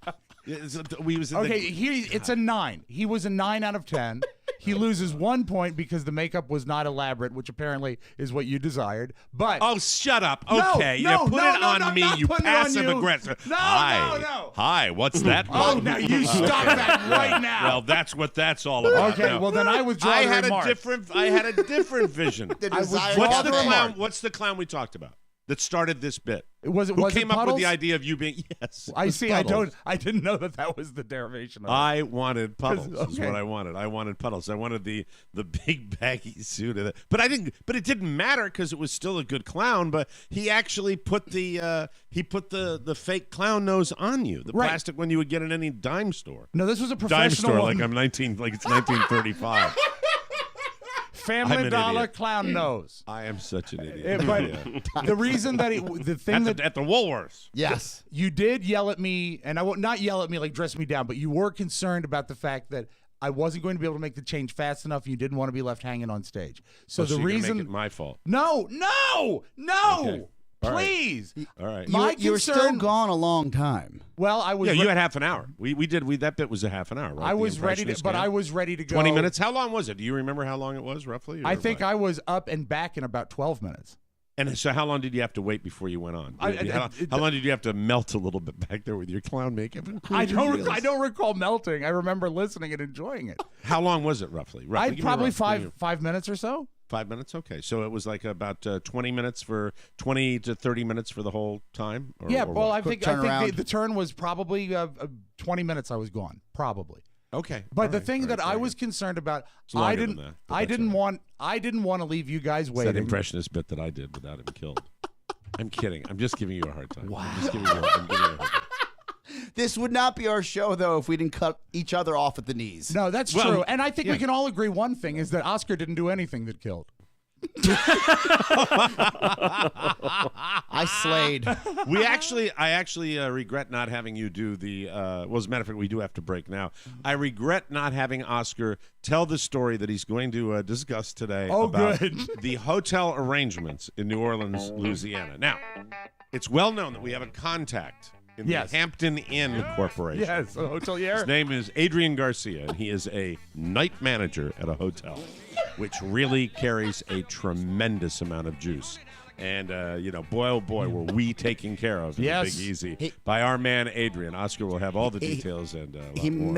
S4: It's a 9. He was a 9 out of 10. He loses 1 point because the makeup was not elaborate, which apparently is what you desired. But
S3: oh, shut up.
S4: No,
S3: Okay,
S4: no,
S3: you put
S4: no,
S3: it
S4: no,
S3: on
S4: no,
S3: me,
S4: not
S3: you
S4: putting it on
S3: passive
S4: you.
S3: aggressive.
S4: No,
S3: Hi.
S4: no.
S3: Hi, what's that?
S4: Oh, now you stop that right now.
S3: Well, that's what that's all about.
S4: Okay, well then I withdraw
S3: I
S4: the
S3: had
S4: remark.
S3: I had a different vision. What's the clown we talked about that started this bit?
S4: Was it?
S3: Who
S4: Was
S3: came
S4: it
S3: up with
S4: Puddles?
S3: the idea of you being? Yes.
S4: I see.
S3: Puddles.
S4: I didn't know that was the derivation of it.
S3: I wanted Puddles. Is
S4: Okay.
S3: what I wanted. I wanted Puddles. I wanted the big baggy suit of it. But I didn't. But it didn't matter because it was still a good clown. But he actually put the fake clown nose on you. The
S4: Right.
S3: plastic one you would get in any dime store.
S4: No, this was a
S3: Dime
S4: professional
S3: store
S4: one.
S3: like it's 1935. I'm
S4: Family
S3: an
S4: Dollar
S3: idiot.
S4: clown nose.
S3: I am such an idiot.
S4: But
S3: Yeah.
S4: the reason that the thing
S3: at the Woolworths.
S5: Yes.
S4: you did yell at me, and I will not yell at me like dress me down, but you were concerned about the fact that I wasn't going to be able to make the change fast enough. You didn't want to be left hanging on stage. So
S3: Oh,
S4: the
S3: you're gonna
S4: reason
S3: make it my fault.
S4: No.
S3: Okay. All right.
S4: Please.
S3: All right.
S4: My
S5: You were still
S4: concern-
S5: gone a long time.
S4: Well, I was
S3: Yeah, you had half an hour. That bit was a half an hour, right?
S4: I
S3: The
S4: was ready to,
S3: impressionist
S4: but
S3: game?
S4: I was ready to go.
S3: 20 minutes. How long was it? Do you remember how long it was roughly?
S4: I
S3: or
S4: think
S3: what?
S4: I was up and back in about 12 minutes.
S3: And so, how long did you have to wait before you went on?
S4: I-
S3: How long did you have to melt a little bit back there with your clown makeup? And
S4: I
S3: crazy heels?
S4: don't recall melting. I remember listening and enjoying it.
S3: How long was it roughly?
S4: I
S3: Give me
S4: probably
S3: rough- give me
S4: 5 minutes or so.
S3: 5 minutes. Okay, so it was like about 20 to 30 minutes for the whole time. Or,
S4: Yeah,
S3: or
S4: well,
S3: what?
S4: I think the turn was probably 20 minutes. I was gone, probably.
S3: Okay,
S4: But
S3: all
S4: the
S3: right,
S4: thing
S3: all
S4: that
S3: right,
S4: I
S3: very
S4: was
S3: good.
S4: concerned about,
S3: It's longer
S4: I
S3: than
S4: didn't,
S3: that, but
S4: I
S3: that's
S4: didn't
S3: all
S4: want, I didn't want to leave you guys
S3: It's that
S4: waiting.
S3: impressionist bit that I did without him killed. I'm kidding. I'm just giving you a hard time. Wow. I'm giving you a hard time.
S5: This would not be our show, though, if we didn't cut each other off at the knees.
S4: No, that's
S3: Well,
S4: true, and I think
S3: yeah.
S4: we can all agree one thing is that Oscar didn't do anything that killed.
S5: I slayed.
S3: I actually regret not having you do the. Well, as a matter of fact, we do have to break now. I regret not having Oscar tell the story that he's going to discuss today about
S4: good.
S3: the hotel arrangements in New Orleans, Louisiana. Now, it's well known that we have a contact in
S4: Yes.
S3: the Hampton Inn Corporation.
S4: Yes, a hotelier.
S3: His name is Adrian Garcia, and he is a night manager at a hotel, which really carries a tremendous amount of juice. And, boy, oh boy, were we taken care of in
S4: Yes.
S3: the Big Easy by our man Adrian. Oscar will have all the details and a lot
S5: He
S3: more.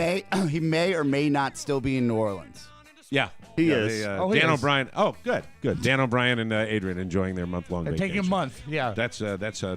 S5: he may or may not still be in New Orleans.
S3: Yeah.
S6: He
S3: Yeah,
S6: is.
S3: they,
S4: He
S3: Dan
S4: is.
S3: O'Brien. Oh, good. Dan O'Brien and Adrian enjoying their month-long
S4: They're
S3: vacation.
S4: taking a month. Yeah.
S3: That's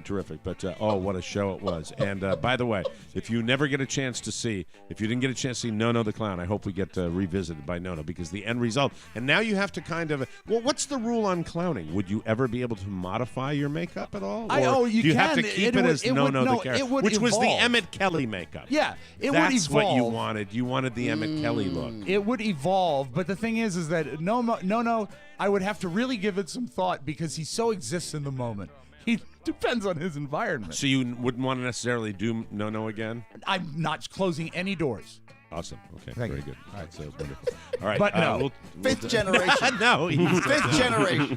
S3: terrific. But what a show it was! And by the way, if you never get a chance to see, if you didn't get a chance to see Nono the Clown, I hope we get revisited by Nono because the end result. And now you have to kind of. Well, what's the rule on clowning? Would you ever be able to modify your makeup at all? Or
S4: you
S3: do you have to
S4: can.
S3: keep it,
S4: It would-
S3: as
S4: it
S3: Nono
S4: would-
S3: the
S4: no,
S3: character,
S4: it would
S3: which was the
S4: evolve.
S3: Emmett Kelly makeup?
S4: Yeah, it would
S3: That's what you
S4: evolve.
S3: wanted. You wanted the Emmett Kelly look.
S4: It would evolve, but the thing is that no, I would have to really give it some thought because he so exists in the moment. He depends on his environment.
S3: So you wouldn't want to necessarily do no again?
S4: I'm not closing any doors.
S3: Awesome. Okay.
S4: Thank
S3: Very
S4: you.
S3: good. All right. So wonderful. All right.
S4: But no.
S3: we'll
S5: Fifth generation.
S3: no.
S5: Fifth generation.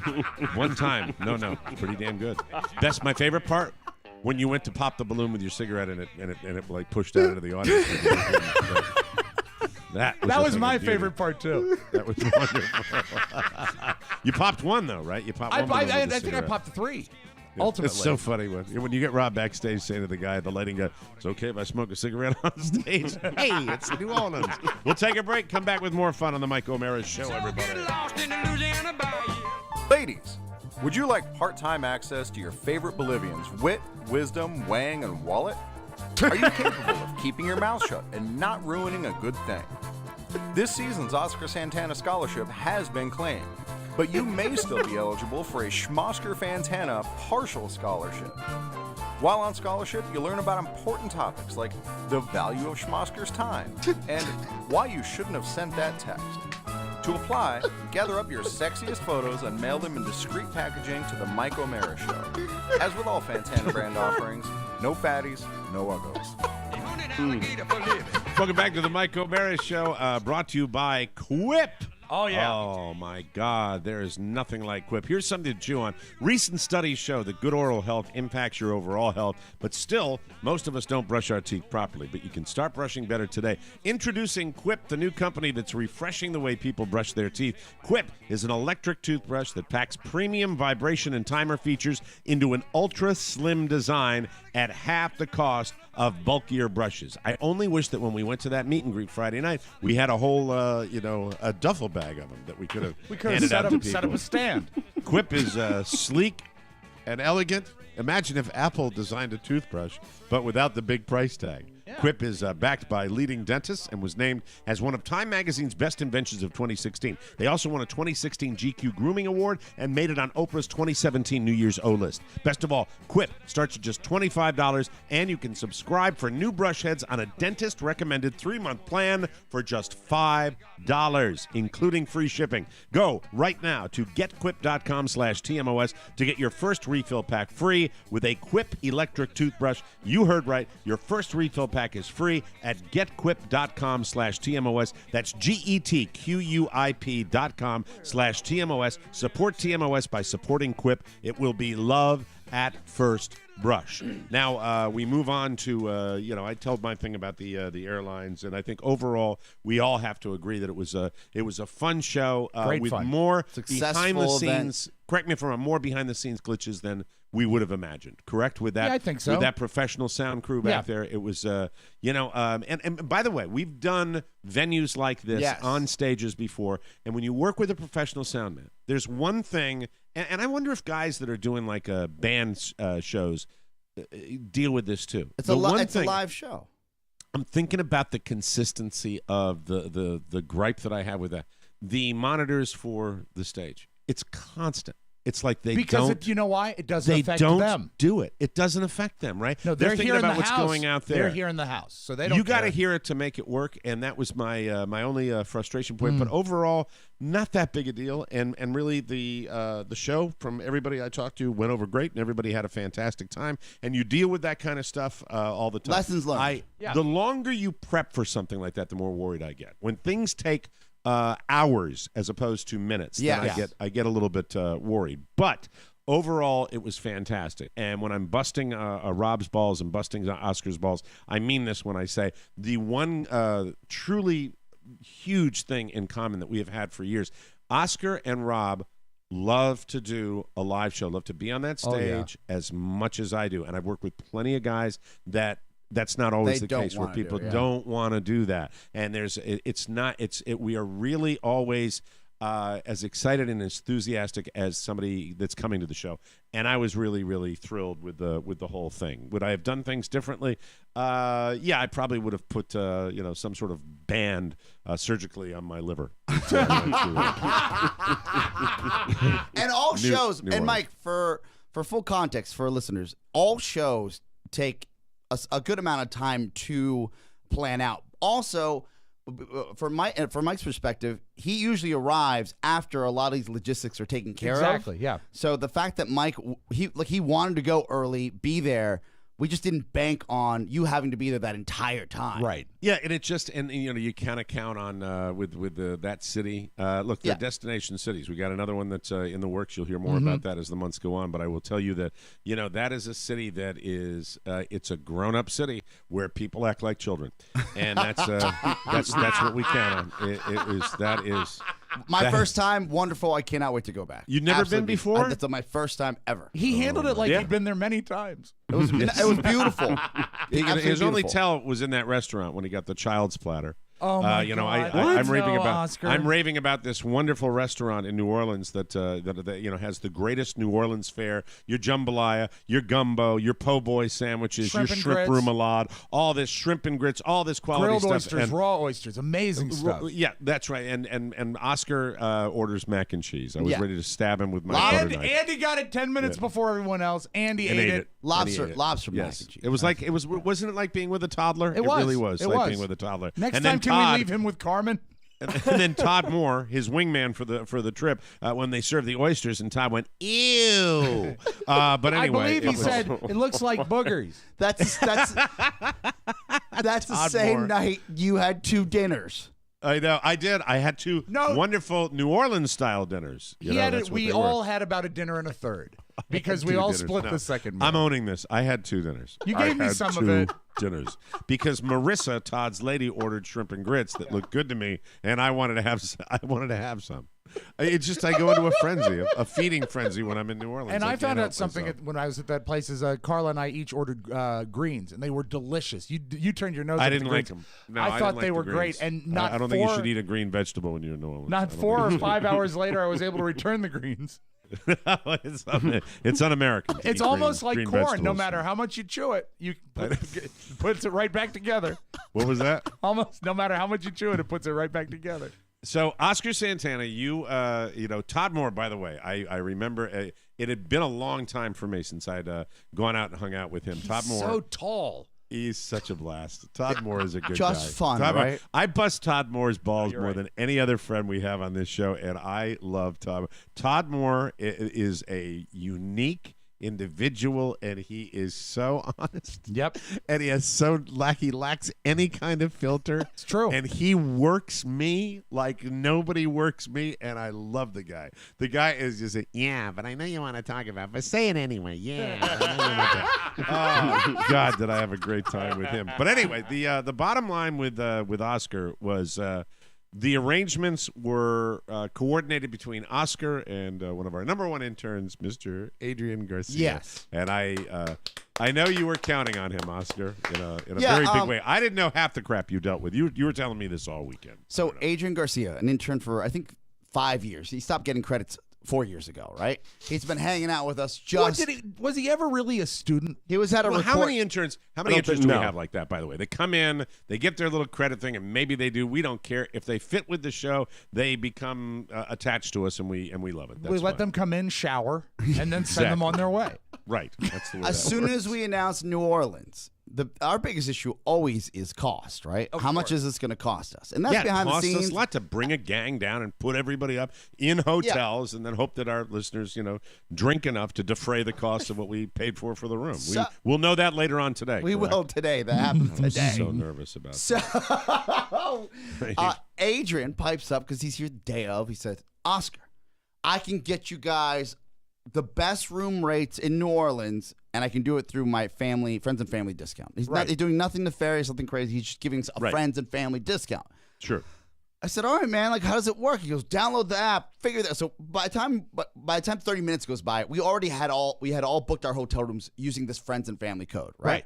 S3: One time. No. Pretty damn good. That's my favorite part. When you went to pop the balloon with your cigarette and it like pushed out into the audience. That
S4: was my favorite part too.
S3: That was wonderful. You popped one though, right? You popped one.
S4: I think I popped 3. Ultimately,
S3: it's so funny when you get Rob backstage saying to the guy, the lighting guy, "It's okay if I smoke a cigarette on stage." Hey, it's New Orleans. We'll take a break. Come back with more fun on the Mike O'Mara Show, everybody.
S12: Ladies, would you like part-time access to your favorite Bolivians' wit, wisdom, wang, and wallet? Are you capable of keeping your mouth shut and not ruining a good thing? This season's Oscar Santana Scholarship has been claimed, but you may still be eligible for a Schmosker Fantana partial scholarship. While on scholarship, you'll learn about important topics like the value of Schmosker's time and why you shouldn't have sent that text. To apply, gather up your sexiest photos and mail them in discreet packaging to the Mike O'Mara Show. As with all Fantana brand offerings, no fatties, no uggos.
S3: Welcome back to the Mike O'Mara Show, brought to you by Quip.
S4: Oh, yeah.
S3: Oh, my God. There is nothing like Quip. Here's something to chew on. Recent studies show that good oral health impacts your overall health, but still, most of us don't brush our teeth properly. But you can start brushing better today. Introducing Quip, the new company that's refreshing the way people brush their teeth. Quip is an electric toothbrush that packs premium vibration and timer features into an ultra-slim design at half the cost of bulkier brushes. I only wish that when we went to that meet and greet Friday night, we had a whole, a duffel bag of them that we could have handed out to people.
S4: Set up a stand.
S3: Quip is sleek and elegant. Imagine if Apple designed a toothbrush, but without the big price tag. Yeah. Quip is backed by leading dentists and was named as one of Time Magazine's best inventions of 2016. They also won a 2016 GQ Grooming Award and made it on Oprah's 2017 New Year's O list. Best of all, Quip starts at just $25, and you can subscribe for new brush heads on a dentist-recommended 3-month plan for just $5, including free shipping. Go right now to getquip.com/TMOS to get your first refill pack free with a Quip electric toothbrush. You heard right. Your first refill pack is free at getquip.com/TMOS. That's GETQUIP.com/TMOS. Support TMOS by supporting Quip. It will be love at first brush. Now, we move on to, I told my thing about the airlines, and I think overall we all have to agree that it was a fun show with
S4: fun.
S3: more
S5: Successful
S3: behind-the-scenes,
S5: event.
S3: correct me if I'm wrong, more behind-the-scenes glitches than we would have imagined, correct? With that,
S4: Yeah, I think so.
S3: With that professional sound crew back
S4: Yeah.
S3: there, it was, and by the way, we've done venues like this
S5: Yes.
S3: on stages before, and when you work with a professional sound man, there's one thing, and I wonder if guys that are doing like band shows deal with this too.
S5: It's a live show.
S3: I'm thinking about the consistency of the gripe that I have with that. The monitors for the stage, it's constant. It's like
S4: you know why? It doesn't affect
S3: them.
S4: them.
S3: They don't do it. It doesn't affect them, right?
S4: No,
S3: they're
S4: they're
S3: thinking
S4: here in
S3: about
S4: the
S3: what's
S4: house.
S3: going out there.
S4: They're here in the house, so they don't.
S3: You got to
S4: care.
S3: hear it to make it work, and that was my my only frustration point. But overall, not that big a deal. And really, the show from everybody I talked to went over great, and everybody had a fantastic time. And you deal with that kind of stuff all the time.
S5: Lessons learned.
S3: The longer you prep for something like that, the more worried I get. When things take hours as opposed to minutes, then I get a little bit worried. But overall, it was fantastic. And when I'm busting Rob's balls and busting Oscar's balls, I mean this when I say the one truly huge thing in common that we have had for years, Oscar and Rob love to do a live show, love to be on that stage as much as I do. And I've worked with plenty of guys that's not always the case, where people don't want to do that. And we are really always as excited and enthusiastic as somebody that's coming to the show, and I was really, really thrilled with the whole thing. Would I have done things differently? Yeah, I probably would have put some sort of band surgically on my liver.
S5: And all shows,
S3: New
S5: and
S3: Orleans.
S5: Mike, for full context for listeners, all shows take a good amount of time to plan out. Also, from Mike's perspective, he usually arrives after a lot of these logistics are taken care of.
S4: Exactly, yeah.
S5: So the fact that Mike, he wanted to go early, be there. We just didn't bank on you having to be there that entire time.
S3: Right. Yeah, and it just you kind of count on with that city. Look, they're destination cities. We got another one that's in the works. You'll hear more about that as the months go on. But I will tell you that that is a city that is it's a grown-up city where people act like children, and that's what we count on. That is.
S5: My first time, wonderful. I cannot wait to go back.
S3: You've never been before?
S5: That's my first time ever.
S4: He handled it like he'd been there many times.
S5: It was beautiful.
S3: His only tell was in that restaurant when he got the child's platter.
S4: Oh my God!
S3: I'm raving about this wonderful restaurant in New Orleans that has the greatest New Orleans fare. Your jambalaya, your gumbo, your po' boy sandwiches, your shrimp remoulade, all this shrimp and grits, all this quality
S4: grilled
S3: stuff.
S4: Oysters, raw oysters, amazing stuff.
S3: Yeah, that's right. And Oscar orders mac and cheese. I was ready to stab him with my butter knife.
S4: Andy got it 10 minutes before everyone else. Andy ate it.
S5: Lobster mac and cheese.
S3: It was wasn't it like being with a toddler? It really was like being with a toddler.
S4: Next time, can we leave him with Carmen?
S3: And then Todd Moore, his wingman for the trip, when they served the oysters, and Todd went, "Ew." But anyway,
S4: I believe he said it looks like boogers.
S5: That's the same night you had 2 dinners.
S3: I know. I did. I had 2 wonderful New Orleans style dinners.
S4: We all had about a dinner and a third because we all split the second meal.
S3: I'm owning this. I had 2 dinners.
S4: You gave me some of it.
S3: Dinners because Marissa, Todd's lady, ordered shrimp and grits that looked good to me, and I wanted to have some. It's just I go into a frenzy, a feeding frenzy when I'm in New Orleans.
S4: And I found out something when I was at that place. Carla and I each ordered greens, and they were delicious. You turned your nose.
S3: I
S4: at
S3: didn't
S4: the
S3: like
S4: greens.
S3: them. No,
S4: I thought they
S3: like
S4: were
S3: the
S4: great, and not.
S3: I don't think you should eat a green vegetable when you're in New Orleans.
S4: Not 4 or 5 hours later, I was able to return the greens.
S3: It's un-American.
S4: It's almost like corn. Vegetables. No matter how much you chew it, puts it right back together.
S3: What was that?
S4: Almost. No matter how much you chew it, it puts it right back together.
S3: So Oscar Santana, Todd Moore. By the way, I remember it had been a long time for me since I'd gone out and hung out with him. Todd Moore,
S4: so tall.
S3: He's such a blast. Todd Moore is a good
S5: just
S3: guy.
S5: Fun,
S3: Todd
S5: right?
S3: Moore, I bust Todd Moore's balls more
S4: right.
S3: than any other friend we have on this show, and I love Todd. Todd Moore is a unique individual, and he is so honest.
S4: Yep.
S3: And he lacks any kind of filter.
S4: It's true.
S3: And he works me like nobody works me, and I love the guy. The guy is just but I know you want to talk about, but say it anyway. Yeah. Oh, God, did I have a great time with him. But anyway, the bottom line with Oscar was the arrangements were coordinated between Oscar and one of our number one interns, Mr. Adrian Garcia.
S5: Yes.
S3: And I know you were counting on him, Oscar, in a very big way. I didn't know half the crap you dealt with. You were telling me this all weekend.
S5: So Adrian Garcia, an intern for, I think, 5 years. He stopped getting credits 4 years ago, right? He's been hanging out with us
S4: was he ever really a student?
S5: He was at a
S3: How many interns do we have like that, by the way? They come in, they get their little credit thing, and maybe they do. We don't care. If they fit with the show, they become attached to us, and we love it.
S4: We let them come in, shower, and then send them on their way.
S3: Right. That's the way
S5: as soon as we announce New Orleans, our biggest issue always is cost, right? How much is this going to cost us? And that's behind the scenes.
S3: It costs us a lot to bring a gang down and put everybody up in hotels and then hope that our listeners, drink enough to defray the cost of what we paid for the room. We'll know that later on today.
S5: We will today. That happens today.
S3: I'm so nervous about that.
S5: Adrian pipes up because he's here the day of. He says, Oscar, I can get you guys the best room rates in New Orleans, and I can do it through my friends and family discount. He's doing nothing nefarious, nothing crazy. He's just giving us a friends and family discount.
S3: Sure.
S5: I said, all right, man, like, how does it work? He goes, download the app, figure that. So by the time 30 minutes goes by, we had all booked our hotel rooms using this friends and family code, right?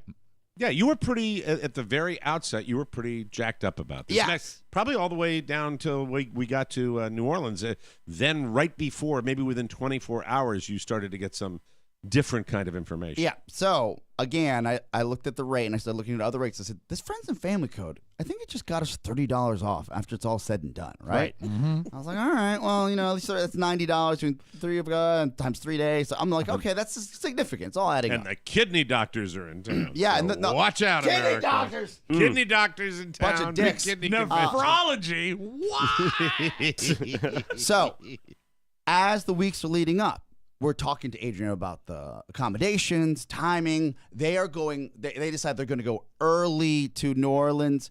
S3: Yeah, you were pretty, at the very outset, you were pretty jacked up about this.
S5: Yes.
S3: Probably all the way down till we got to New Orleans. Then right before, maybe within 24 hours, you started to get some different kind of information.
S5: Yeah. So again, I looked at the rate and I started looking at other rates. I said, this friends and family code, I think it just got us $30 off after it's all said and done, right? I was like, all right, well, at least that's $90 between three of times 3 days. So I'm like, okay, that's significant. It's all adding up.
S3: And the kidney doctors are in town.
S5: Yeah,
S3: so
S5: and
S3: watch out,
S5: kidney
S3: America.
S5: doctors.
S3: Kidney doctors in town.
S5: Bunch of dicks.
S3: Kidney
S4: Nephrology. What?
S5: So as the weeks are leading up, we're talking to Adrian about the accommodations, timing. They decide they're going to go early to New Orleans.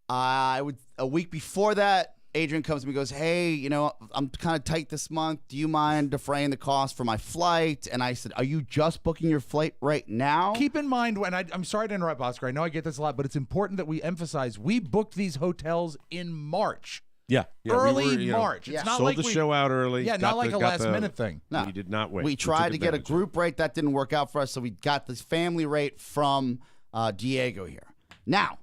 S5: A week before that, Adrian comes to me and goes, hey, I'm kind of tight this month. Do you mind defraying the cost for my flight? And I said, are you just booking your flight right now?
S4: Keep in mind, I'm sorry to interrupt, Oscar. I know I get this a lot, but it's important that we emphasize we booked these hotels in March.
S3: Yeah,
S4: early March.
S5: Yeah.
S4: It's not
S3: sold
S4: like
S3: the show out early.
S4: Yeah, not like a last-minute thing.
S5: No.
S3: We did not wait.
S5: We tried to get a
S3: advantage.
S5: group rate. That didn't work out for us, so we got this family rate from Diego here. Now,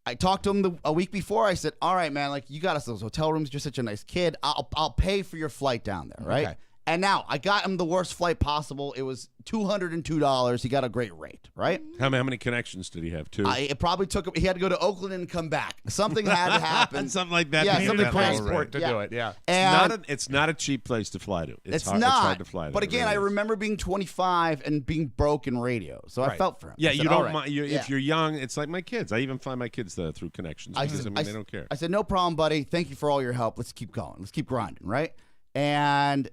S5: I talked to him a week before. I said, all right, man, you got us those hotel rooms. You're such a nice kid. I'll pay for your flight down there, right?
S4: Okay.
S5: And now I got him the worst flight possible. It was $202. He got a great rate, right?
S3: How many connections did he have? 2?
S5: It probably took him. He had to go to Oakland and come back. Something had to happen.
S3: Something like that.
S5: Yeah,
S3: to
S5: something
S3: get that
S5: crazy.
S3: whole rate.
S4: to do it. Yeah.
S5: And
S3: It's not a cheap place to fly to.
S5: it's
S3: hard,
S5: not.
S3: It's hard to fly there.
S5: But again,
S3: it
S5: I
S3: really is.
S5: remember being 25 and being broke in radio, so I
S4: Right.
S5: felt for him.
S3: Yeah,
S5: I said,
S3: you
S5: all
S3: don't
S5: right.
S3: mind.
S5: Yeah.
S3: If you're young, it's like my kids. I even fly my kids through connections because they don't care.
S5: I said, no problem, buddy. Thank you for all your help. Let's keep going. Let's keep grinding, right? And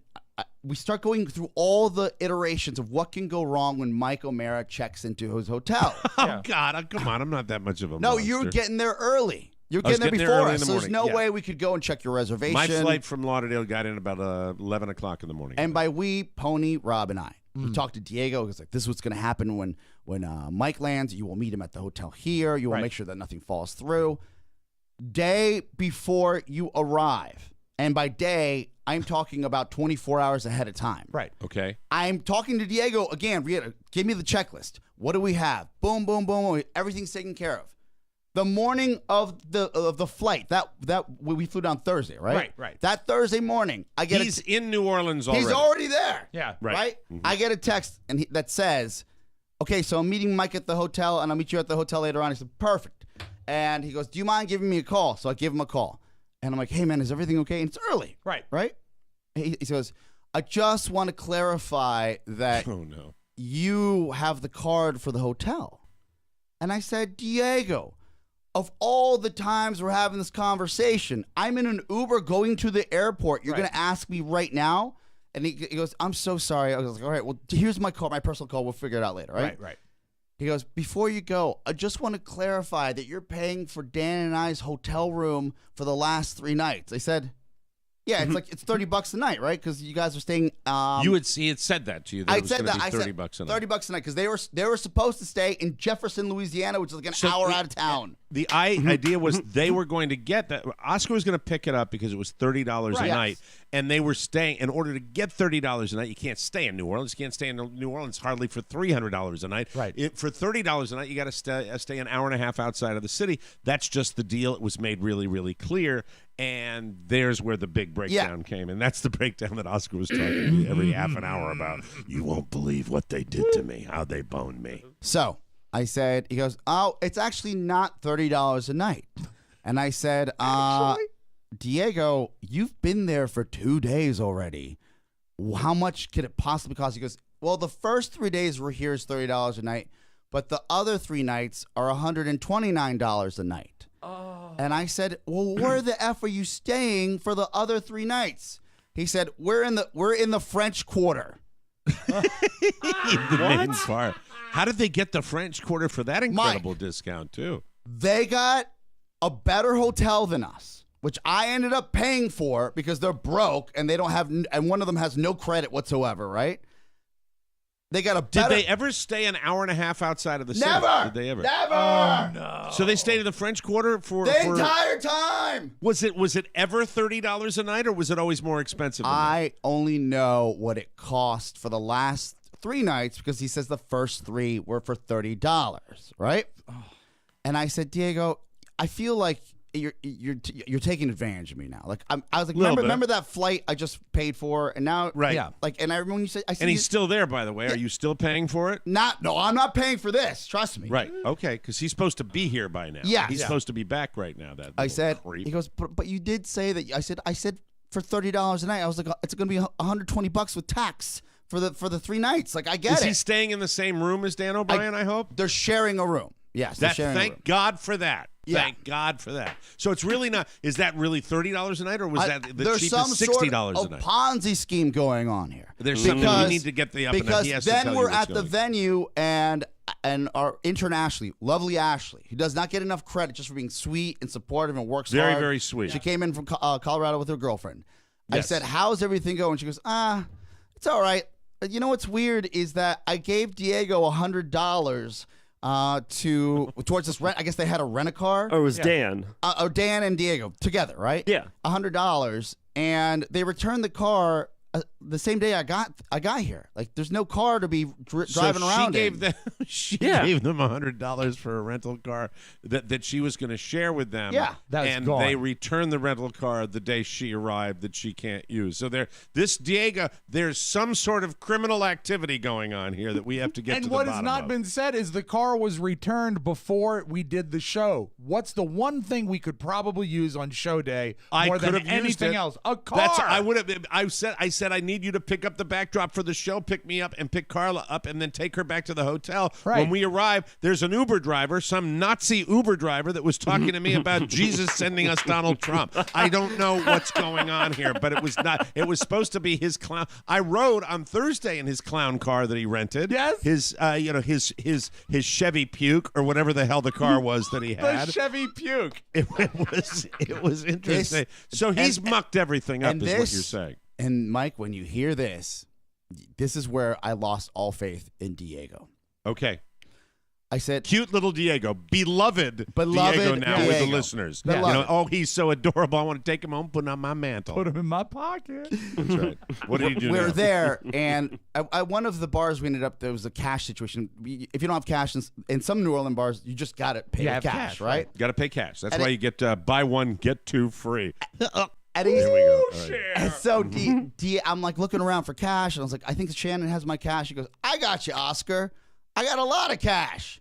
S5: we start going through all the iterations of what can go wrong when Mike O'Mara checks into his hotel.
S3: Oh God! Come on, I'm not that much of a
S5: No,
S3: monster.
S5: you were getting there early. You were
S3: I was
S5: getting there
S3: getting there
S5: before
S3: early
S5: us.
S3: in the
S5: So there's no
S3: morning, yeah.
S5: way we could go and check your reservation.
S3: My flight from Lauderdale got in about 11 o'clock in the morning.
S5: And by we, Pony, Rob, and I. We talked to Diego. He was like, this is what's going to happen when Mike lands. You will meet him at the hotel here. You will
S4: Right.
S5: make sure that nothing falls through. Day before you arrive. And by day, I'm talking about 24 hours ahead of time.
S4: Right.
S3: Okay.
S5: I'm talking to Diego again. Give me the checklist. What do we have? Boom, boom, boom. Everything's taken care of. The morning of the flight that we flew down Thursday, right?
S4: Right.
S5: That Thursday morning, I get
S3: He's in New Orleans already.
S5: he's already there.
S4: Yeah.
S3: Right.
S5: I get a text that says, "Okay, so I'm meeting Mike at the hotel, and I'll meet you at the hotel later on." I said, "Perfect." And he goes, "Do you mind giving me a call?" So I give him a call, and I'm like, "Hey, man, is everything okay?" And it's early.
S4: Right.
S5: He goes, "I just want to clarify that
S3: Oh no.
S5: you have the card for the hotel." And I said, "Diego, of all the times we're having this conversation, I'm in an Uber going to the airport. You're
S4: Right.
S5: going to ask me right now?" And he goes, "I'm so sorry." I was like, "All right, well, here's my call, my personal call. We'll figure it out later, right?"
S4: Right.
S5: He goes, "Before you go, I just want to clarify that you're paying for Dan and I's hotel room for the last 3 nights." I said, "Yeah, it's $30 a night, right? Because you guys are staying."
S3: He had said that to you. That
S5: I
S3: it was
S5: said
S3: gonna
S5: that.
S3: be
S5: I
S3: 30
S5: said
S3: bucks a night.
S5: $30 a night because they were supposed to stay in Jefferson, Louisiana, which is like an hour out of town.
S3: The idea was they were going to get that. Oscar was going to pick it up because it was $30 a
S5: Right.
S3: night, and they were staying. In order to get $30 a night, you can't stay in New Orleans. You can't stay in New Orleans hardly for $300 a night.
S4: Right.
S3: For $30 a night, you got to stay an hour and a half outside of the city. That's just the deal. It was made really, really clear. And there's where the big breakdown came, and that's the breakdown that Oscar was talking to me every half an hour about. You won't believe what they did to me, how they boned me.
S5: So I said, he goes, "Oh, it's actually not $30 a night." And I said, "Diego, you've been there for 2 days already. How much could it possibly cost?" He goes, "Well, the first 3 days we're here is $30 a night, but the other 3 nights are $129 a night." And I said, "Well, where the F are you staying for the other 3 nights?" He said, we're in the French Quarter."
S3: The main part. How did they get the French Quarter for that incredible discount, too?
S5: They got a better hotel than us, which I ended up paying for because they're broke and they don't have, and one of them has no credit whatsoever, right? They got a better.
S3: Did they ever stay an hour and a half outside of the city?
S5: Never.
S3: Did they ever?
S5: Never.
S4: Oh no.
S3: So they stayed in the French Quarter for
S5: The entire time.
S3: Was it ever $30 a night, or was it always more expensive than that?
S5: I only know what it cost for the last 3 nights because he says the first 3 were for $30, right? And I said, "Diego, I feel like you're taking advantage of me now. Like I was like,
S3: Little
S5: remember that flight I just paid for, and now
S3: Right.
S5: Like, and I remember when you said,
S3: And he's still there, by the way. Are you still paying for it?
S5: No, I'm not paying for this. Trust me.
S3: Right. Okay. Because he's supposed to be here by now.
S5: Yeah.
S3: He's supposed to be back right now. That
S5: I said.
S3: creep.
S5: He goes, but you did say that. I said for $30 a night. I was like, it's going to be $120 with tax for the 3 nights. Like, I get
S3: Is
S5: it.
S3: he staying in the same room as Dan O'Brien? I hope
S5: They're sharing a room. Yes. They're sharing a room.
S3: Thank God for that.
S5: Yeah.
S3: Thank God for that. So it's really not. Is that really $30 a night, or was that the
S5: there's
S3: cheapest
S5: some
S3: $60
S5: sort
S3: a
S5: of
S3: night?
S5: Ponzi scheme going on here.
S3: There's something we need to get the up and
S5: because
S3: he has to
S5: then
S3: tell you
S5: we're
S3: what's
S5: at the
S3: going on.
S5: venue and our intern Ashley, lovely Ashley, who does not get enough credit just for being sweet and supportive and works
S3: Very,
S5: hard.
S3: very sweet.
S5: She came in from Colorado with her girlfriend. I
S3: Yes.
S5: said, "How's everything going?" She goes, it's all right. But you know what's weird is that I gave Diego $100 towards this rent. I guess they had a rent-a-car.
S6: Or it was Dan.
S5: Dan and Diego together, right?
S6: Yeah.
S5: $100, and they returned the car the same day I got here. Like, there's no car to be driving around.
S3: She gave them $100 for a rental car that she was going to share with them.
S5: Yeah,
S3: and
S4: gone.
S3: they returned the rental car the day she arrived that she can't use. So Diego, there's some sort of criminal activity going on here that we have to get
S4: And
S3: to the
S4: what
S3: bottom
S4: has not
S3: of.
S4: been said is the car was returned before we did the show. What's the one thing we could probably use on show day more than anything else? A car.
S3: I would have. I said I need you to pick up the backdrop for the show, pick me up, and pick Carla up, and then take her back to the hotel.
S4: Right.
S3: When we arrive, there's an Uber driver, some Nazi Uber driver that was talking to me about Jesus sending us Donald Trump. I don't know what's going on here, but it was not. It was supposed to be his clown. I rode on Thursday in his clown car that he rented.
S4: Yes.
S3: His Chevy Puke or whatever the hell the car was that he had.
S4: The Chevy Puke.
S3: It was interesting. So he's mucked everything up, is what you're saying.
S5: And Mike, when you hear this is where I lost all faith in Diego.
S3: Okay.
S5: I said,
S3: cute little Diego, beloved Diego now with the listeners.
S5: Yeah.
S3: You know, oh, he's so adorable. I want to take him home, put him on my mantle.
S4: Put him in my pocket.
S3: That's right. What did you do?
S5: We're
S3: now?
S5: there, and at one of the bars we ended up, there was a cash situation. If you don't have cash in some New Orleans bars, you just got to pay with cash, right?
S3: Got to pay cash. That's why you get buy one, get two free.
S5: Here
S3: we go.
S5: And so I'm like looking around for cash, and I was like, I think Shannon has my cash. He goes, I got you, Oscar. I got a lot of cash.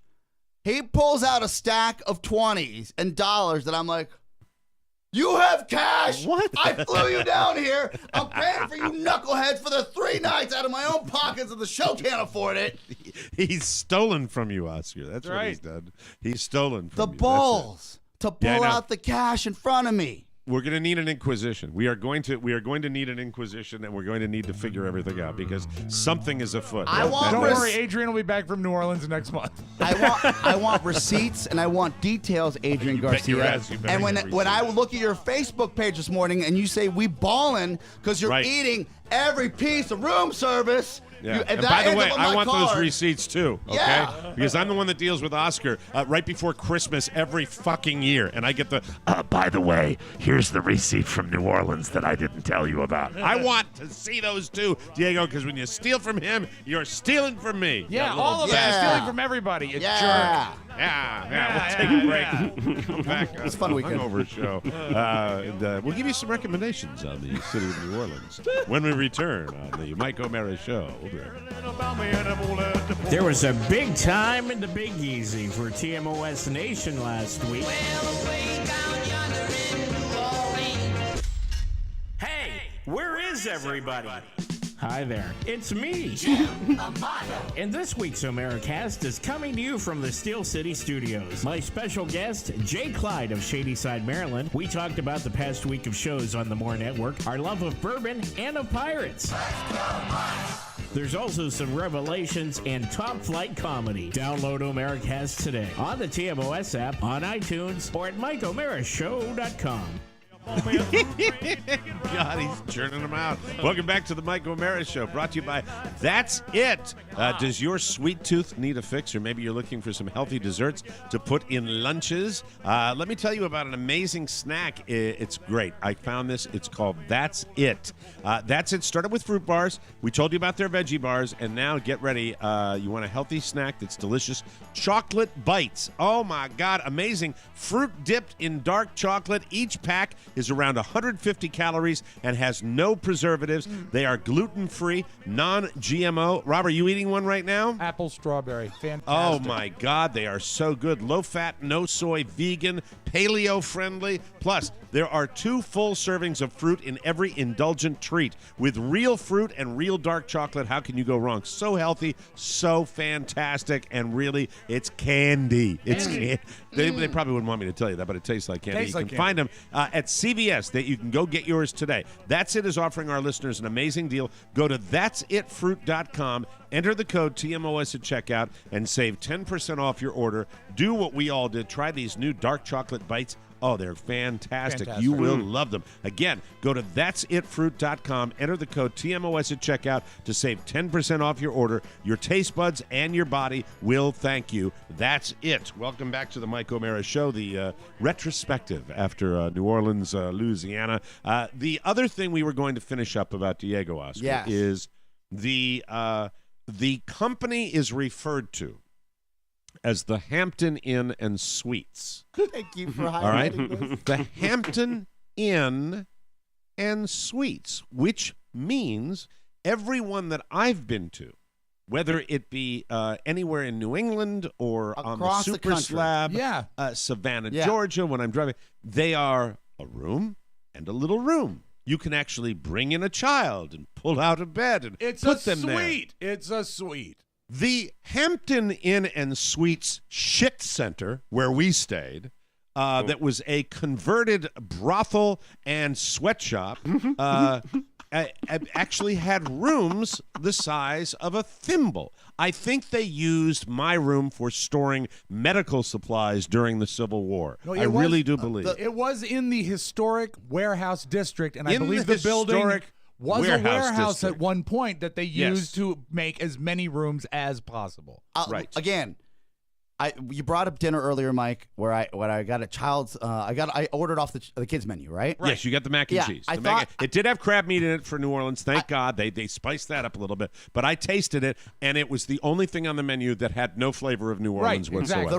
S5: He pulls out a stack of 20s and dollars that I'm like, you have cash?
S6: What?
S5: I flew you down here. I'm paying for you knuckleheads for the 3 nights out of my own pockets, and the show can't afford it.
S3: He's stolen from you, Oscar. That's what he's done. He's stolen from
S5: The
S3: you.
S5: balls to pull out the cash in front of me.
S3: We're going to need an inquisition. We are going to need an inquisition, and we're going to need to figure everything out because something is afoot.
S4: Don't worry, Adrian will be back from New Orleans next month.
S5: I want receipts and I want details, Adrian Garcia. And when I look at your Facebook page this morning and you say we ballin' because you're eating every piece of room service.
S3: Yeah. And by the way, I want those receipts too, okay?
S5: Yeah.
S3: Because I'm the one that deals with Oscar right before Christmas every fucking year. And I get the, by the way, here's the receipt from New Orleans that I didn't tell you about. I want to see those too, Diego, because when you steal from him, you're stealing from me.
S4: Yeah, all of us stealing from everybody. You jerk.
S3: Yeah, we'll take a break. Come back.
S5: It's a fun weekend.
S3: Hungover show. And we'll give you some recommendations on the city of New Orleans when we return on the Mike O'Mara Show.
S13: There was a big time in the Big Easy for TMOS Nation last week. Hey, where is everybody? Hi there, it's me. And this week's Americast is coming to you from the Steel City Studios. My special guest, Jay Clyde of Shadyside, Maryland. We talked about the past week of shows on the More Network, our love of bourbon and of pirates. There's also some revelations and top-flight comedy. Download Americast today on the TMOS app, on iTunes, or at MikeO'MaraShow.com.
S3: God, he's churning them out. Welcome back to the Mike O'Mara Show, brought to you by That's It. Does your sweet tooth need a fix, or maybe you're looking for some healthy desserts to put in lunches? Let me tell you about an amazing snack. It's great. I found this. It's called That's It. That's It started with fruit bars. We told you about their veggie bars, and now get ready. You want a healthy snack that's delicious. Chocolate bites. Oh, my God. Amazing. Fruit dipped in dark chocolate. Each pack is around 150 calories and has no preservatives. They are gluten-free, non-GMO. Rob, are you eating one right now?
S4: Apple strawberry. Fantastic.
S3: Oh, my God. They are so good. Low-fat, no-soy, vegan, paleo-friendly. Plus, there are 2 full servings of fruit in every indulgent treat. With real fruit and real dark chocolate, how can you go wrong? So healthy, so fantastic, and really, it's candy. It's candy. They probably wouldn't want me to tell you that, but it tastes like candy. You can find them at CVS. That you can go get yours today. That's It is offering our listeners an amazing deal. Go to that'sitfruit.com, enter the code TMOS at checkout, and save 10% off your order. Do what we all did. Try these new dark chocolate bites. Oh, they're fantastic. You will love them. Again, go to that'sitfruit.com, enter the code TMOS at checkout to save 10% off your order. Your taste buds and your body will thank you. That's it. Welcome back to the Mike O'Mara Show, the retrospective after New Orleans, Louisiana. The other thing we were going to finish up about Diego, Oscar, is the company is referred to as the Hampton Inn and Suites.
S5: Thank you for highlighting
S3: All right?
S5: this.
S3: The Hampton Inn and Suites, which means everyone that I've been to, whether it be anywhere in New England or
S5: Across
S3: on the Super
S5: country.
S3: Slab, Savannah, Georgia, when I'm driving, they are a room and a little room. You can actually bring in a child and pull out a bed and put them there.
S4: It's a suite.
S3: The Hampton Inn and Suites Shit Center, where we stayed, that was a converted brothel and sweatshop, actually had rooms the size of a thimble. I think they used my room for storing medical supplies during the Civil War.
S4: No,
S3: I really do believe.
S4: It was in the historic warehouse district, and I
S3: In
S4: believe
S3: the
S4: the building
S3: historic
S4: was a warehouse
S3: district.
S4: at one point that they used to make as many rooms as possible.
S3: Right.
S5: Again, you brought up dinner earlier, Mike, where I got a child's. I ordered off the kids menu, right?
S3: Yes, you got the mac and cheese. It did have crab meat in it for New Orleans. Thank God they spiced that up a little bit. But I tasted it, and it was the only thing on the menu that had no flavor of New Orleans whatsoever.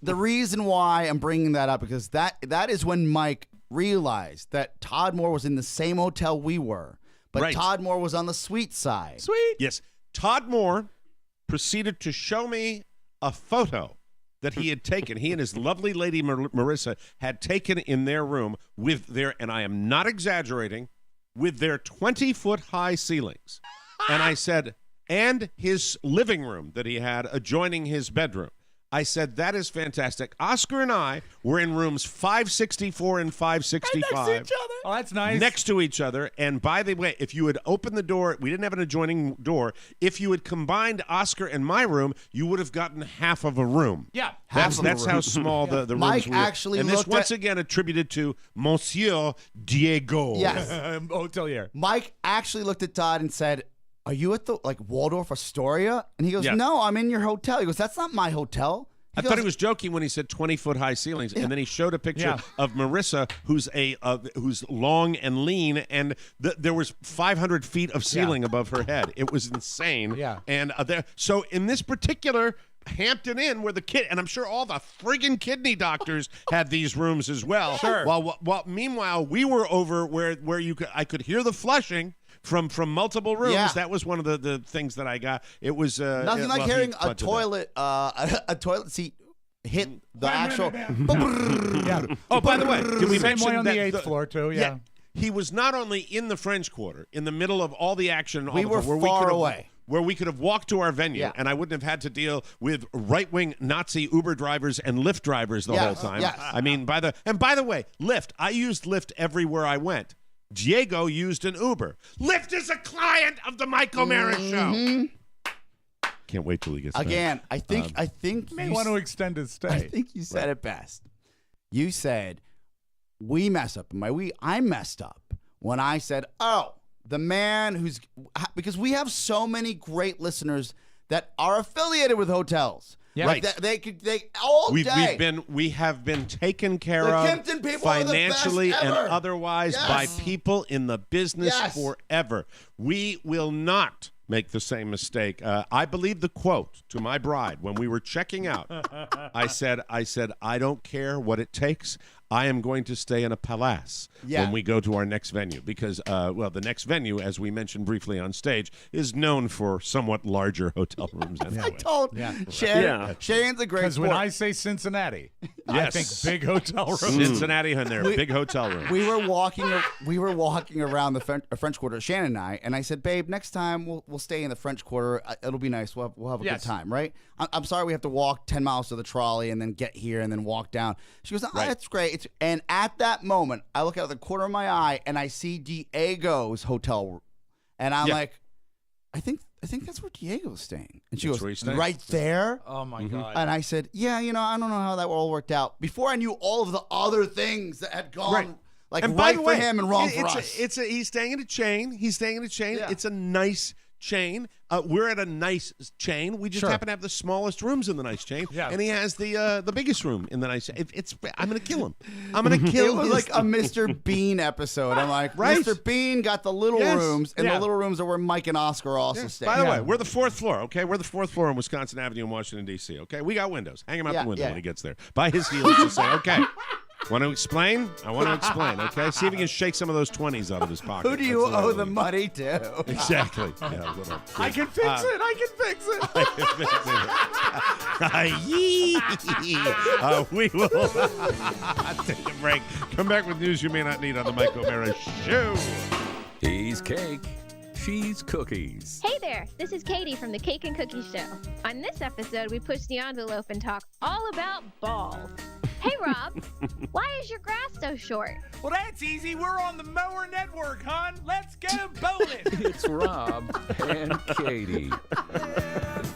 S5: The reason why I'm bringing that up because that is when Mike realized that Todd Moore was in the same hotel we were, but Todd Moore was on the suite side.
S4: Sweet.
S3: Yes, Todd Moore proceeded to show me a photo that he had taken. He and his lovely lady Marissa had taken in their room with their, and I am not exaggerating, with their 20-foot high ceilings. And I said, and his living room that he had adjoining his bedroom. I said, that is fantastic. Oscar and I were in rooms 564 and 565.
S5: Next to each other.
S4: Oh, that's nice.
S3: Next to each other. And by the way, if you had opened the door, we didn't have an adjoining door. If you had combined Oscar and my room, you would have gotten half of a room.
S4: Yeah.
S3: That's how small the rooms
S5: Mike
S3: were.
S5: actually
S3: and this
S5: looked
S3: once again attributed to Monsieur Diego.
S5: Yes.
S4: Hotelier.
S5: Mike actually looked at Todd and said, "Are you at the Waldorf Astoria?" And he goes,
S3: Yeah.
S5: "No, I'm in your hotel." He goes, "That's not my hotel."
S3: I thought he was joking when he said 20-foot high ceilings, and then he showed a picture of Marissa, who's long and lean, and there was 500 feet of ceiling above her head. It was insane.
S4: Yeah.
S3: And so in this particular Hampton Inn, where the kid, and I'm sure all the friggin' kidney doctors had these rooms as well.
S4: Sure.
S3: While meanwhile we were over where I could hear the flushing from multiple rooms.
S5: Yeah.
S3: That was one of the things that I got. It was
S5: Nothing like hearing a toilet seat hit the actual.
S4: Yeah.
S3: Oh, by the way, did we
S4: Same
S3: mention
S4: way on
S3: that
S4: the 8th floor too? Yeah.
S3: He was not only in the French Quarter, in the middle of all the action.
S5: We were far away.
S3: Where we could have walked to our venue,
S5: Yeah.
S3: and I wouldn't have had to deal with right-wing Nazi Uber drivers and Lyft drivers the whole time.
S5: Yes.
S3: I mean, by the way, Lyft. I used Lyft everywhere I went. Diego used an Uber. Lyft is a client of the Mike O'Mara Show. Can't wait till he gets
S5: Again,
S3: back.
S5: I think
S4: May
S5: you
S4: want to extend his stay.
S5: I think you said it best. You said we mess up. I messed up when I said, oh, the man who's, because we have so many great listeners that are affiliated with hotels.
S4: Yeah.
S5: Like
S3: Right.
S5: they all day.
S3: We have been taken care
S5: The
S3: of
S5: Kimpton people are the best
S3: financially and
S5: ever.
S3: otherwise by people in the business forever. We will not make the same mistake. I believe the quote to my bride when we were checking out. I said, I don't care what it takes. I am going to stay in a palace when we go to our next venue because, the next venue, as we mentioned briefly on stage, is known for somewhat larger hotel rooms. Anyway.
S5: I told Shane's a great
S4: Because when
S5: sport.
S4: I say Cincinnati, I
S3: Yes.
S4: think big hotel rooms.
S3: Cincinnati and their big hotel rooms.
S5: We were walking around the French Quarter, Shannon and I said, babe, next time we'll stay in the French Quarter. It'll be nice. We'll have a good time, right? I'm sorry we have to walk 10 miles to the trolley and then get here and then walk down. She goes, that's great. And at that moment, I look out of the corner of my eye and I see Diego's hotel room. And I'm like, I think that's where Diego's staying. And she goes, right there?
S4: Oh, my God.
S5: And I said, I don't know how that all worked out. Before I knew all of the other things that had gone right for him and wrong for us.
S3: He's staying in a chain.
S5: Yeah.
S3: It's a nice chain. We're at a nice chain. We just happen to have the smallest rooms in the nice chain, and he has the biggest room in the nice chain. I'm going to kill him. I'm going to kill him.
S5: It was like a Mr. Bean episode. I'm like, Mr. Bean got the little rooms, and the little rooms are where Mike and Oscar also stay.
S3: By the way, we're the fourth floor, okay? We're the fourth floor on Wisconsin Avenue in Washington, D.C., okay? We got windows. Hang him out the window when he gets there. By his heels to say, okay. Want to explain? I want to explain, okay? See if he can shake some of those 20s out of his pocket.
S5: Who do you owe the money to?
S3: Exactly.
S4: I can fix it. I can fix it.
S3: We will take a break. Come back with news you may not need on the Mike O'Mara Show.
S1: He's cake. She's cookies.
S14: Hey there, this is Katie from the Cake and Cookie Show. On this episode, we push the envelope and talk all about balls. Hey, Rob, why is your grass so short?
S7: Well, that's easy. We're on the Mower Network, hon. Let's go bowling.
S1: It's Rob and Katie.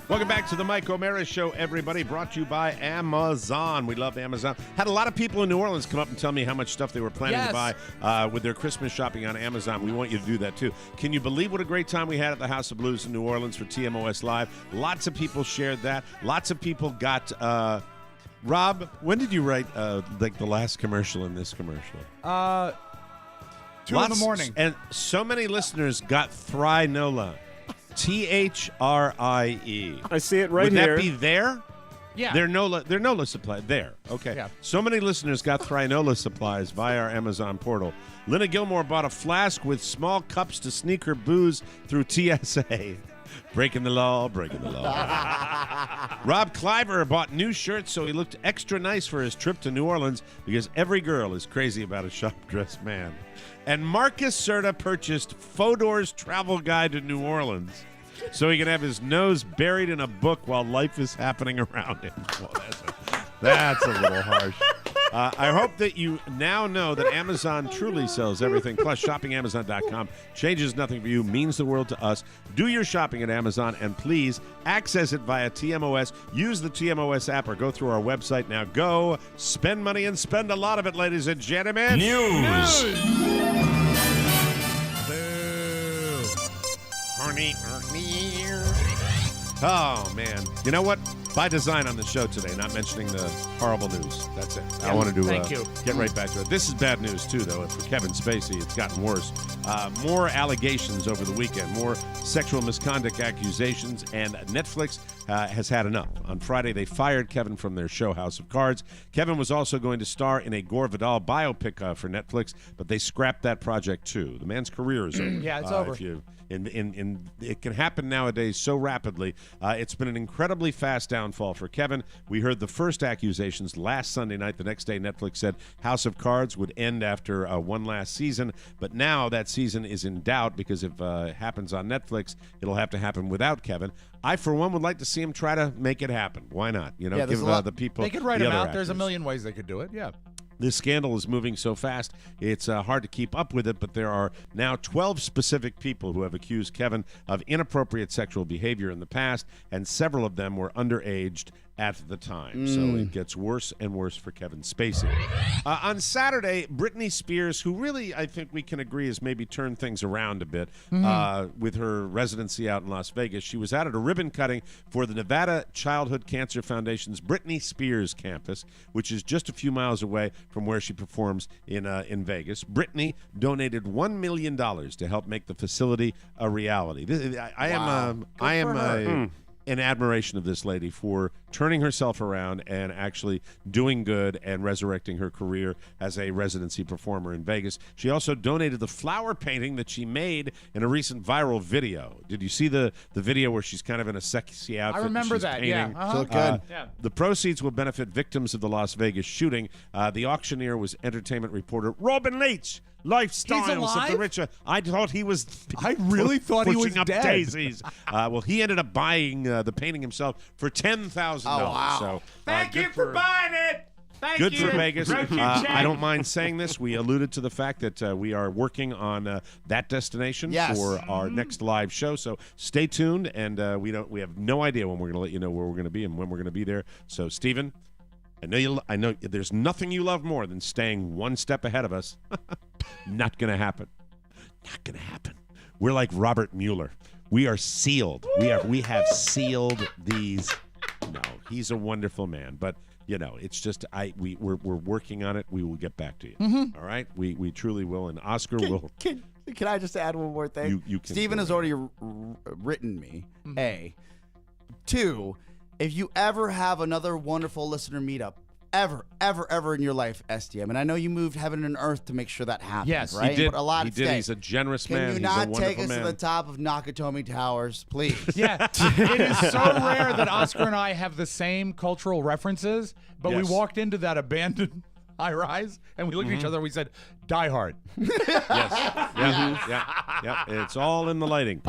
S3: Welcome back to the Mike O'Mara Show, everybody. Brought to you by Amazon. We love Amazon. Had a lot of people in New Orleans come up and tell me how much stuff they were planning to buy with their Christmas shopping on Amazon. We want you to do that, too. Can you believe what a great time we had at the House of Blues in New Orleans for TMOS Live? Lots of people shared that. Lots of people got... Rob, when did you write the last commercial in this commercial?
S4: 2 in the morning.
S3: And so many listeners got Thry-Nola. Thrie.
S6: I see it right
S3: Would
S6: here.
S3: Would that be there?
S4: Yeah.
S3: They're Nola supply. There. Okay.
S4: Yeah.
S3: So many listeners got Thry-Nola supplies via our Amazon portal. Lynna Gilmore bought a flask with small cups to sneak her booze through TSA. Breaking the law. Rob Cliver bought new shirts so he looked extra nice for his trip to New Orleans because every girl is crazy about a sharp-dressed man. And Marcus Serta purchased Fodor's travel guide to New Orleans so he can have his nose buried in a book while life is happening around him. Well, that's a little harsh. I hope that you now know that Amazon truly sells everything. Plus, shoppingamazon.com changes nothing for you, means the world to us. Do your shopping at Amazon, and please access it via TMOS. Use the TMOS app or go through our website. Now go spend money and spend a lot of it, ladies and gentlemen.
S1: News.
S3: Oh, man. You know what? By design on the show today, not mentioning the horrible news. That's it. I wanted to get right back to it. This is bad news, too, though. For Kevin Spacey, it's gotten worse. More allegations over the weekend, more sexual misconduct accusations, and Netflix has had enough. On Friday, they fired Kevin from their show House of Cards. Kevin was also going to star in a Gore Vidal biopic for Netflix, but they scrapped that project, too. The man's career is over.
S4: Yeah, it's over.
S3: It can happen nowadays so rapidly. It's been an incredibly fast downfall for Kevin. We heard the first accusations last Sunday night. The next day, Netflix said House of Cards would end after one last season. But now that season is in doubt because if it happens on Netflix, it'll have to happen without Kevin. I, for one, would like to see him try to make it happen. Why not? You know,
S5: Yeah,
S3: give the people.
S4: They could write him out.
S3: Actors.
S4: There's a million ways they could do it. Yeah.
S3: This scandal is moving so fast, it's hard to keep up with it, but there are now 12 specific people who have accused Kevin of inappropriate sexual behavior in the past, and several of them were underaged at the time. So it gets worse and worse for Kevin Spacey. On Saturday, Britney Spears, who really I think we can agree has maybe turned things around a bit with her residency out in Las Vegas. She was out at a ribbon cutting for the Nevada Childhood Cancer Foundation's Britney Spears campus, which is just a few miles away from where she performs in Vegas. Britney donated $1 million to help make the facility a reality. I am in admiration of this lady for turning herself around and actually doing good and resurrecting her career as a residency performer in Vegas. She also donated the flower painting that she made in a recent viral video. Did you see the video where she's kind of in a sexy outfit?
S4: I remember
S3: and she's
S4: that,
S3: painting?
S4: yeah.
S5: So good.
S4: Yeah.
S3: The proceeds will benefit victims of the Las Vegas shooting. The auctioneer was entertainment reporter Robin Leach. Lifestyles of the rich. I thought he was.
S4: I really thought he was
S3: pushing up
S4: dead.
S3: daisies. Well, he ended up buying the painting himself for $10,000.
S5: Oh, wow.
S3: So,
S7: Thank you for buying it. Thank
S3: good
S7: you.
S3: for Vegas.
S7: Wrote your check.
S3: I don't mind saying this. We alluded to the fact that we are working on that destination for our next live show. So stay tuned, and we have no idea when we're going to let you know where we're going to be and when we're going to be there. So, Stephen, I know there's nothing you love more than staying one step ahead of us. Not going to happen. Not going to happen. We're like Robert Mueller. We are sealed. We have sealed these. No, he's a wonderful man, but it's just we're working on it. We will get back to you. All right, we truly will, and Oscar will.
S5: Can I just add one more thing?
S3: You can.
S5: Stephen has already written me. A. 2. If you ever have another wonderful listener meetup, ever in your life, STM, and I know you moved heaven and earth to make sure that happened.
S4: Yes,
S5: right?
S3: He did.
S5: But a lot
S3: He
S5: at
S3: did.
S5: stake.
S3: He's a generous
S5: Can
S3: man.
S5: you
S3: He's
S5: not
S3: a wonderful
S5: take us
S3: man.
S5: to the top of Nakatomi Towers, please?
S4: Yeah, it is so rare that Oscar and I have the same cultural references, but
S3: Yes.
S4: we walked into that abandoned high-rise, and we looked at each other and we said, Die Hard.
S3: Yeah. It's all in the lighting.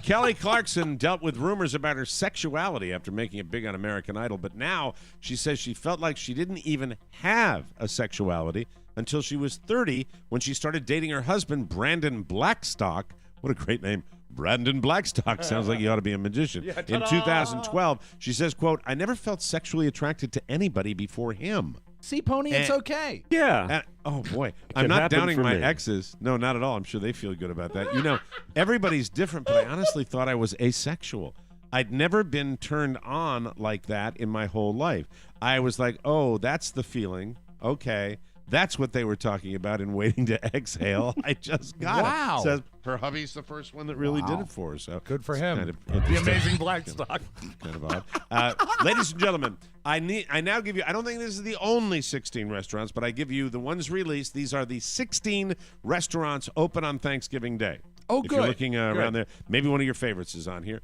S3: Kelly Clarkson dealt with rumors about her sexuality after making it big on American Idol, but now she says she felt like she didn't even have a sexuality until she was 30 when she started dating her husband, Brandon Blackstock. What a great name. Brandon Blackstock. Sounds like you ought to be a magician. In 2012, she says, quote, I never felt sexually attracted to anybody before him.
S4: See, Pony, it's okay.
S6: Yeah.
S3: Oh, boy. I'm
S6: can
S3: not
S6: happen
S3: downing
S6: for
S3: my
S6: me.
S3: exes. No, not at all. I'm sure they feel good about that. Everybody's different, but I honestly thought I was asexual. I'd never been turned on like that in my whole life. I was like, oh, that's the feeling. Okay. That's what they were talking about in Waiting to Exhale. I just got
S4: Wow.
S3: it. Says her hubby's the first one that really did it for her. So
S4: Good for
S3: it's
S4: him.
S3: kind of
S4: The
S3: interesting.
S4: amazing Blackstock.
S3: Kind of odd. Ladies and gentlemen, I now give you, I don't think this is the only 16 restaurants, but I give you the ones released. These are the 16 restaurants open on Thanksgiving Day.
S4: Oh,
S3: if
S4: good.
S3: you're looking around
S4: Good.
S3: there, maybe one of your favorites is on here.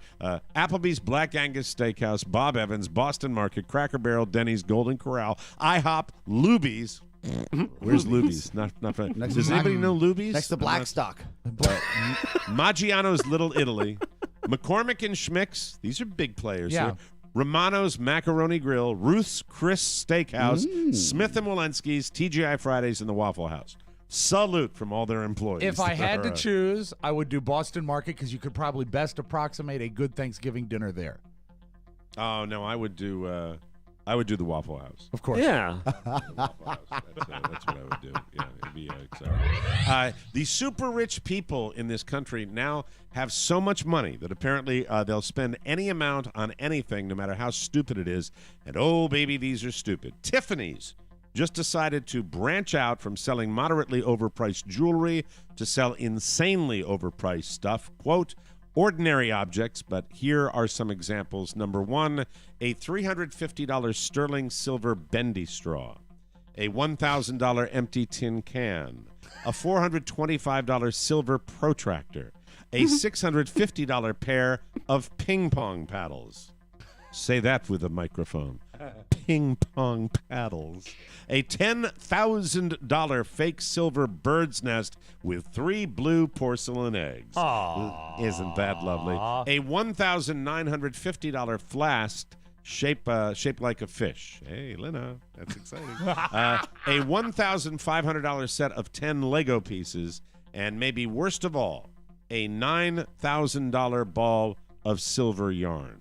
S3: Applebee's, Black Angus Steakhouse, Bob Evans, Boston Market, Cracker Barrel, Denny's, Golden Corral, IHOP, Luby's. Where's Luby's? Not Does anybody know Luby's?
S5: Next to Blackstock.
S3: Maggiano's Little Italy, McCormick and Schmick's. These are big players
S4: Yeah.
S3: here. Romano's Macaroni Grill, Ruth's Chris Steakhouse, Smith & Walensky's, TGI Fridays, and the Waffle House. Salute from all their employees.
S4: If I had to choose, I would do Boston Market because you could probably best approximate a good Thanksgiving dinner there.
S3: Oh, no, I would do the Waffle House.
S4: Of course.
S6: Yeah.
S3: Waffle House. That's what I would do. Yeah, it'd be exciting. The super rich people in this country now have so much money that apparently they'll spend any amount on anything, no matter how stupid it is. And oh, baby, these are stupid. Tiffany's just decided to branch out from selling moderately overpriced jewelry to sell insanely overpriced stuff. Quote, ordinary objects, but here are some examples. Number 1, a $350 sterling silver bendy straw, a $1,000 empty tin can, a $425 silver protractor, a $650 pair of ping pong paddles. Say that with a microphone. Ping pong paddles. A $10,000 fake silver bird's nest with 3 blue porcelain eggs.
S6: Aww.
S3: Isn't that lovely? A $1,950 flask shaped like a fish. Hey, Lena, that's exciting. A $1,500 set of 10 Lego pieces, and maybe worst of all, a $9,000 ball of silver yarn.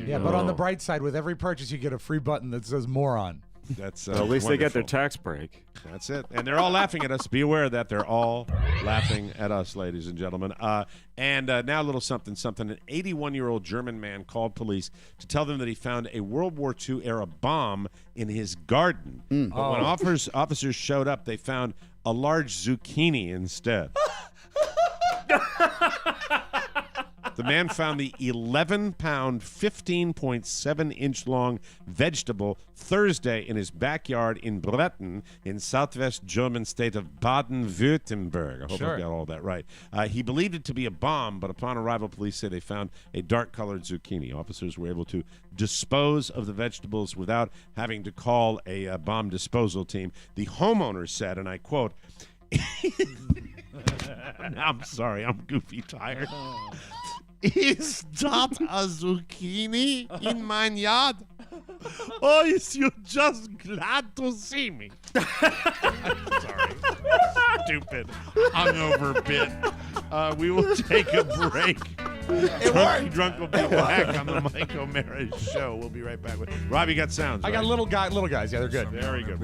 S4: Yeah, but on the bright side, with every purchase, you get a free button that says moron.
S3: That's
S6: Well, at least they get their
S3: wonderful.
S6: tax break.
S3: That's it. And they're all laughing at us. Be aware of that. They're all laughing at us, ladies and gentlemen. And now a little something. An 81-year-old German man called police to tell them that he found a World War II-era bomb in his garden. But when officers showed up, they found a large zucchini instead. The man found the 11-pound, 15.7-inch-long vegetable Thursday in his backyard in Bretten in southwest German state of Baden-Württemberg. I hope I got all that right. He believed it to be a bomb, but upon arrival, police say they found a dark-colored zucchini. Officers were able to dispose of the vegetables without having to call a bomb disposal team. The homeowner said, and I quote, I'm sorry, I'm goofy tired. Is that a zucchini in my yard? Or is you just glad to see me? Sorry. Stupid hungover bit. We will take a break. Drunky Drunk will be back on the Mike O'Mara Show. We'll be right back with Rob. You got sounds.
S4: I got little guys. Yeah, they're good.
S3: Very good.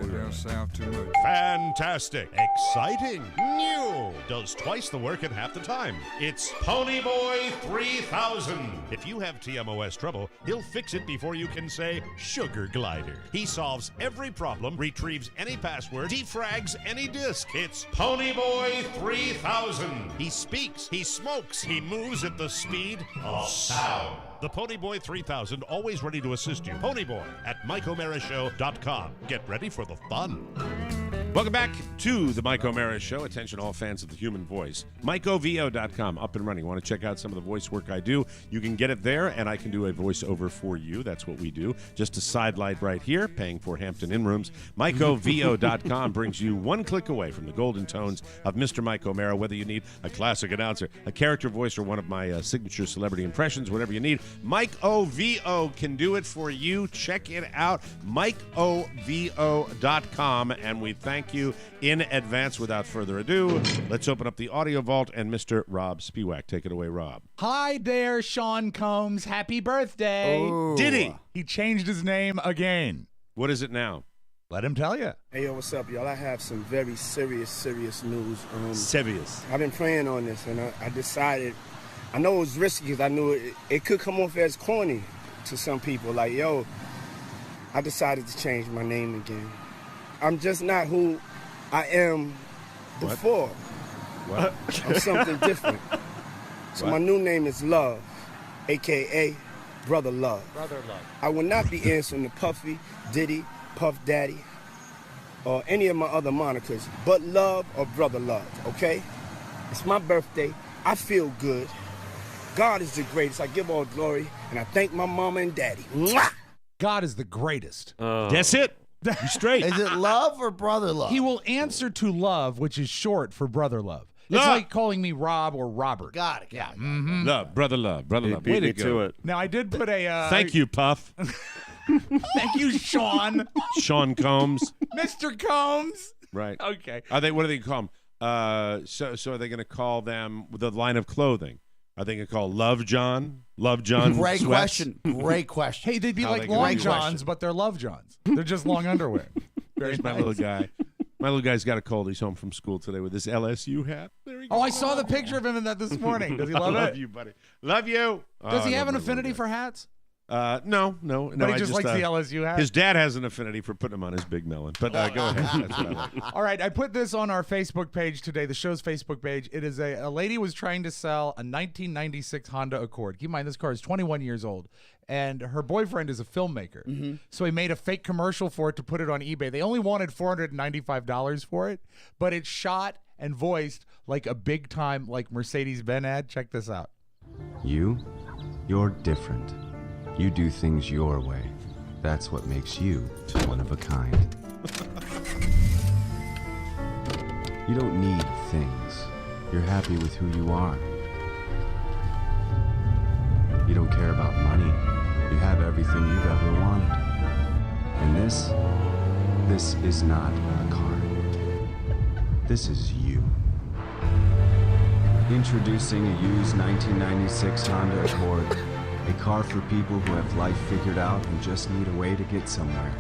S2: Fantastic. Exciting. New. Does twice the work in half the time. It's Ponyboy 3000. If you have TMOS trouble, he'll fix it before you can say Sugar Glider. He solves every problem, retrieves any password, defrags any disk. It's Ponyboy 3000. He speaks, he smokes, he moves at the speed of sound. The Ponyboy 3000, always ready to assist you. Ponyboy at MikeO'MaraShow.com. Get ready for the fun.
S3: Welcome back to the Mike O'Mara Show. Attention all fans of the human voice. MikeOVO.com, up and running. Want to check out some of the voice work I do? You can get it there, and I can do a voiceover for you. That's what we do. Just a sidelight right here, paying for Hampton Inn rooms. MikeOVO.com brings you one click away from the golden tones of Mr. Mike O'Mara, whether you need a classic announcer, a character voice, or one of my signature celebrity impressions, whatever you need. Mike OVO can do it for you. Check it out, MikeOVO.com, and we thank you in advance. Without further ado, let's open up the audio vault and Mr. Rob Spiewak. Take it away, Rob.
S4: Hi there, Sean Combs. Happy birthday.
S3: Oh. Did he?
S4: He changed his name again.
S3: What is it now?
S4: Let him tell you.
S15: Hey, yo, what's up, y'all? I have some very serious news.
S3: Serious.
S15: I've been praying on this, and I decided, I know it was risky because I knew it could come off as corny to some people. Like, yo, I decided to change my name again. I'm just not who I am before.
S3: What?
S15: I'm something different. So my new name is Love, a.k.a. Brother Love.
S4: Brother Love.
S15: I will not be answering to Puffy, Diddy, Puff Daddy, or any of my other monikers, but Love or Brother Love, okay? It's my birthday. I feel good. God is the greatest. I give all glory, and I thank my mama and daddy. Mwah!
S4: God is the greatest.
S3: That's it. You straight.
S5: Is it Love or Brother Love?
S4: He will answer to Love, which is short for Brother Love. It's like calling me Rob or Robert.
S5: Got it.
S4: Mm-hmm.
S3: Love, Brother Love, Brother Love.
S6: Beat
S3: Way
S6: me
S3: to go.
S6: to it.
S4: Now, I did put a...
S3: Thank you, Puff.
S4: Thank you, Sean.
S3: Sean Combs.
S4: Mr. Combs.
S3: Right.
S4: Okay.
S3: What do they call them? So are they going to call them the line of clothing? Are they going to call Love John? Love John
S5: Great
S3: sweats?
S5: question. Great question.
S4: Hey, they'd be
S3: How
S4: like
S3: they
S4: long
S3: gonna-
S4: johns, but they're Love Johns. They're just long underwear. Very
S3: There's my
S4: nice.
S3: little guy. My little guy's got a cold. He's home from school today with his LSU hat. There he goes.
S4: Oh, I saw the picture of him in that this morning. Does he love
S3: I
S4: it?
S3: love you, buddy. Love you.
S4: Does he
S3: I
S4: have
S3: love
S4: an
S3: my little
S4: affinity
S3: guy.
S4: for hats?
S3: No.
S4: But he just likes the LSU hat?
S3: His dad has an affinity for putting him on his big melon. But go ahead. That's what I like.
S4: All right, I put this on our Facebook page today, the show's Facebook page. It is a lady was trying to sell a 1996 Honda Accord. Keep in mind, this car is 21 years old, and her boyfriend is a filmmaker.
S5: Mm-hmm.
S4: So he made a fake commercial for it to put it on eBay. They only wanted $495 for it, but it's shot and voiced like a big-time like Mercedes-Benz ad. Check this out.
S16: You're different. You do things your way. That's what makes you one of a kind. You don't need things. You're happy with who you are. You don't care about money. You have everything you've ever wanted. And this is not a car. This is you. Introducing a used 1996 Honda Accord. A car for people who have life figured out and just need a way to get somewhere.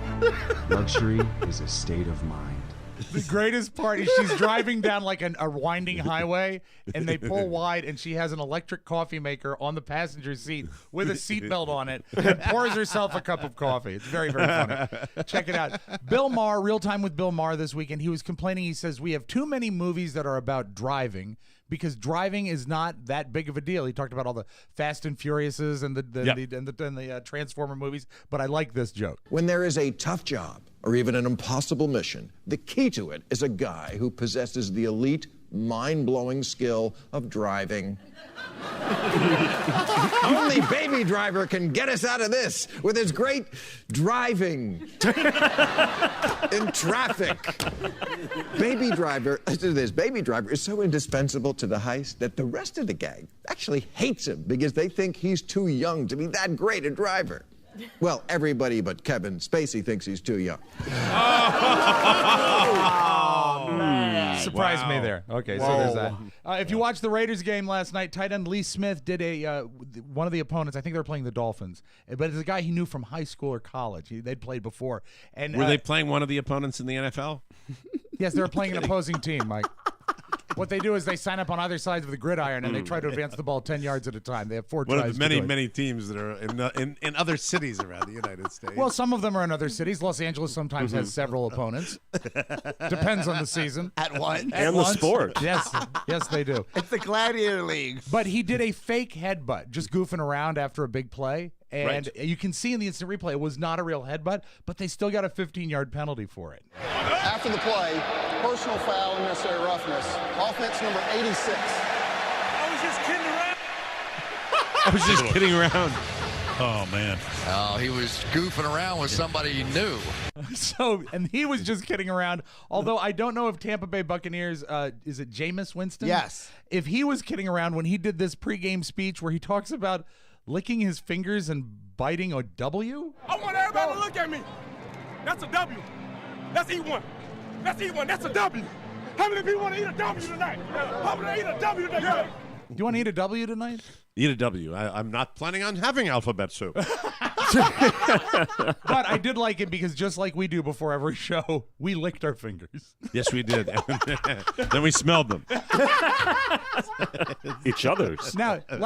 S16: Luxury is a state of mind.
S4: The greatest part is she's driving down like a winding highway, and they pull wide, and she has an electric coffee maker on the passenger seat with a seatbelt on it, and pours herself a cup of coffee. It's very, very funny. Check it out. Bill Maher, Real Time with Bill Maher this weekend. He was complaining. He says, we have too many movies that are about driving because driving is not that big of a deal. He talked about all the Fast and Furiouses and the Transformer movies, but I like this joke.
S17: When there is a tough job or even an impossible mission, the key to it is a guy who possesses the elite, mind-blowing skill of driving. Only Baby Driver can get us out of this with his great driving in traffic. Baby Driver, listen to this, Baby Driver is so indispensable to the heist that the rest of the gang actually hates him because they think he's too young to be that great a driver. Well, everybody but Kevin Spacey thinks he's too young.
S4: Surprised me there. Okay, so there's that. If you watched the Raiders game last night, tight end Lee Smith did one of the opponents. I think they were playing the Dolphins, but it's a guy he knew from high school or college. They'd played before. And
S3: were they playing one of the opponents in the NFL?
S4: Yes, they were playing an opposing team, Mike. What they do is they sign up on either sides of the gridiron and they try to advance the ball 10 yards at a time. They have 4 tries.
S3: One of the many teams that are in other cities around the United States.
S4: Well, some of them are in other cities. Los Angeles sometimes has several opponents. Depends on the season.
S5: At once.
S6: And the sport.
S4: Yes, yes, they do.
S5: It's the Gladiator League.
S4: But he did a fake headbutt, just goofing around after a big play. And you can see in the instant replay, it was not a real headbutt, but they still got a 15-yard penalty for it.
S18: After the play, personal foul and necessary roughness. Offense number 86.
S7: I was just kidding around.
S3: I was just kidding around. Oh, man.
S19: Oh, he was goofing around with somebody he knew.
S4: And he was just kidding around. Although I don't know if Tampa Bay Buccaneers, is it Jameis Winston?
S5: Yes.
S4: If he was kidding around when he did this pregame speech where he talks about licking his fingers and biting a W?
S7: I want everybody to look at me. That's a W. That's E1. That's E1. That's a W. How many people want to eat a W tonight? How many eat a W tonight?
S4: Do you want to eat a W tonight?
S3: Eat a W. I'm not planning on having alphabet soup.
S4: But I did like it because just like we do before every show, we licked our fingers.
S3: Yes, we did. Then we smelled them.
S6: Each other's.
S4: Now, the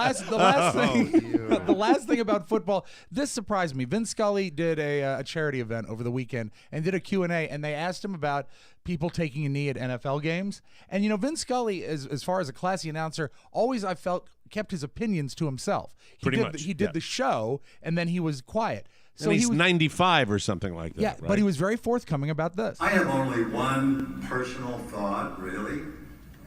S4: last thing about football, this surprised me. Vin Scully did a charity event over the weekend and did a Q&A, and they asked him about people taking a knee at NFL games. And, you know, Vin Scully, as far as a classy announcer, always, I felt, kept his opinions to himself. He did the show, and then he was quiet.
S3: So he's 95 or something like that.
S4: Yeah,
S3: right?
S4: but he was very forthcoming about this.
S20: I have only one personal thought, really,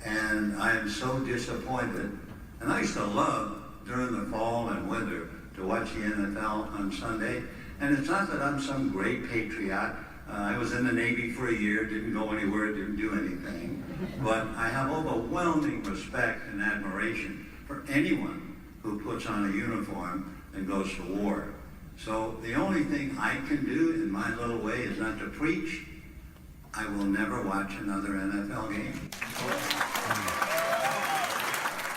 S20: and I am so disappointed. And I used to love, during the fall and winter, to watch the NFL on Sunday. And it's not that I'm some great patriot. I was in the Navy for a year, didn't go anywhere, didn't do anything. But I have overwhelming respect and admiration for anyone who puts on a uniform and goes to war. So the only thing I can do in my little way is not to preach. I will never watch another NFL game.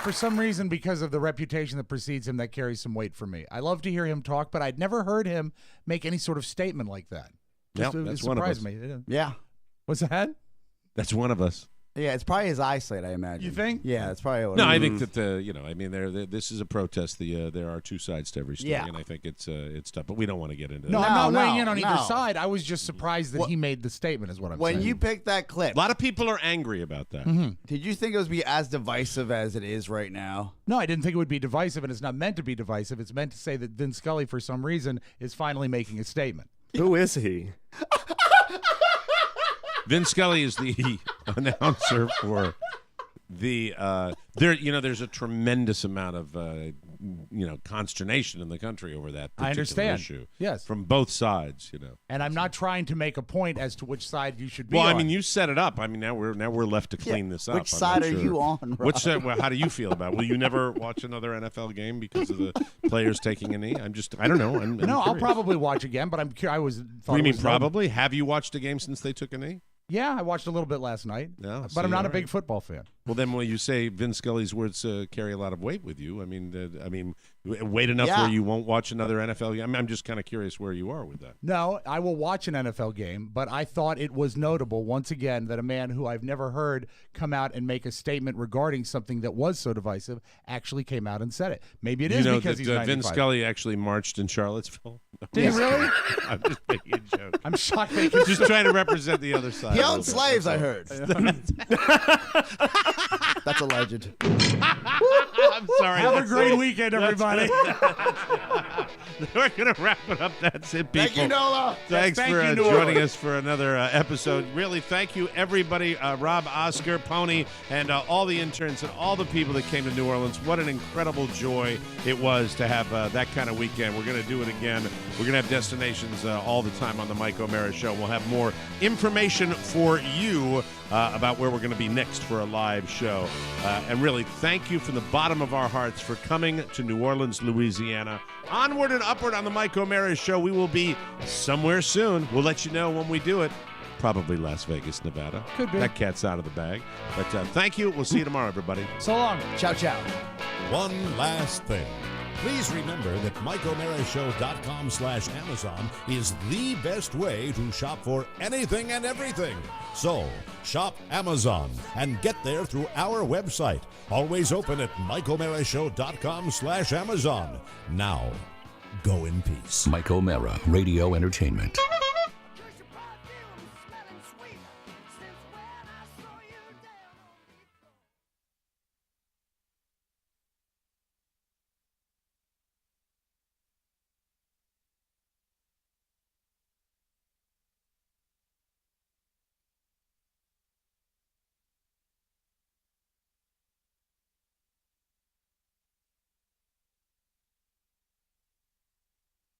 S4: For some reason, because of the reputation that precedes him, that carries some weight for me. I love to hear him talk, but I'd never heard him make any sort of statement like that.
S3: That's one of us.
S4: It surprised me.
S5: Yeah.
S4: What's that?
S3: That's one of us.
S5: Yeah, it's probably his eyesight, I imagine.
S4: You think?
S5: Yeah, it's probably what
S3: No,
S5: it
S3: I
S5: is.
S3: think that this is a protest. There are two sides to every story,
S5: Yeah.
S3: and I think it's tough. But we don't want to get into
S4: No,
S3: that.
S4: I'm not weighing in on either side. I was just surprised that he made the statement, is what I'm saying.
S5: When you picked that clip,
S3: A lot of people are angry about that.
S5: did you think it would be as divisive as it is right now?
S4: No, I didn't think it would be divisive, and it's not meant to be divisive. It's meant to say that Vin Scully, for some reason, is finally making a statement.
S6: Who is he?
S3: Vin Scully is the announcer for the there's a tremendous amount of consternation in the country over that particular
S4: I understand.
S3: issue.
S4: Yes.
S3: From both sides,
S4: And I'm not trying to make a point as to which side you should be
S3: Well,
S4: on.
S3: I mean, you set it up. I mean, now we're left to clean this up.
S5: Which
S3: I'm
S5: side
S3: not
S5: are
S3: sure.
S5: you on, Rob?
S3: Which side? Well, how do you feel about it? Will you never watch another NFL game because of the players taking a knee? I don't know. I'm
S4: No, I'll
S3: curious.
S4: probably watch again, but I was.
S3: What do you mean probably? Have you watched a game since they took a knee?
S4: Yeah, I watched a little bit last night,
S3: No,
S4: but I'm
S3: see,
S4: not a
S3: all
S4: big
S3: right.
S4: football fan.
S3: Well, then when you say Vin Scully's words carry a lot of weight with you, I mean, weight enough
S5: Yeah.
S3: where you won't watch another NFL game. I'm just kind of curious where you are with that.
S4: No, I will watch an NFL game, but I thought it was notable once again that a man who I've never heard come out and make a statement regarding something that was so divisive actually came out and said it. Maybe it is because he's 95.
S3: Vin Scully actually marched in Charlottesville.
S4: Did he really?
S3: I'm just making a joke.
S4: I'm shocked that he can
S3: Just trying to represent the other side.
S5: He
S3: a little
S5: owned
S3: bit.
S5: slaves, I
S3: That's
S5: heard. That's a legend.
S3: I'm sorry.
S4: Have a
S3: That's
S4: great
S3: it.
S4: weekend,
S3: That's
S4: everybody.
S3: We're going to wrap it up. That's it, people.
S5: Thank you, Nola.
S3: Thanks
S4: Thank
S3: for
S4: you, New
S3: joining
S4: Orleans.
S3: us for another episode. Really, thank you, everybody. Rob, Oscar, Pony, and all the interns and all the people that came to New Orleans. What an incredible joy it was to have that kind of weekend. We're going to do it again. We're going to have destinations all the time on the Mike O'Mara Show. We'll have more information for you about where we're going to be next for a live show. And really, thank you from the bottom of our hearts for coming to New Orleans, Louisiana. Onward and upward on the Mike O'Mara Show. We will be somewhere soon. We'll let you know when we do it. Probably Las Vegas, Nevada.
S4: Could be.
S3: That cat's out of the bag. But thank you. We'll see you tomorrow, everybody.
S4: So long.
S5: Ciao, ciao.
S2: One last thing. Please remember that MikeO'MaraShow.com/Amazon is the best way to shop for anything and everything. So, shop Amazon and get there through our website. Always open at MikeO'MaraShow.com/Amazon. Now, go in peace.
S1: Mike O'Mara, Radio Entertainment.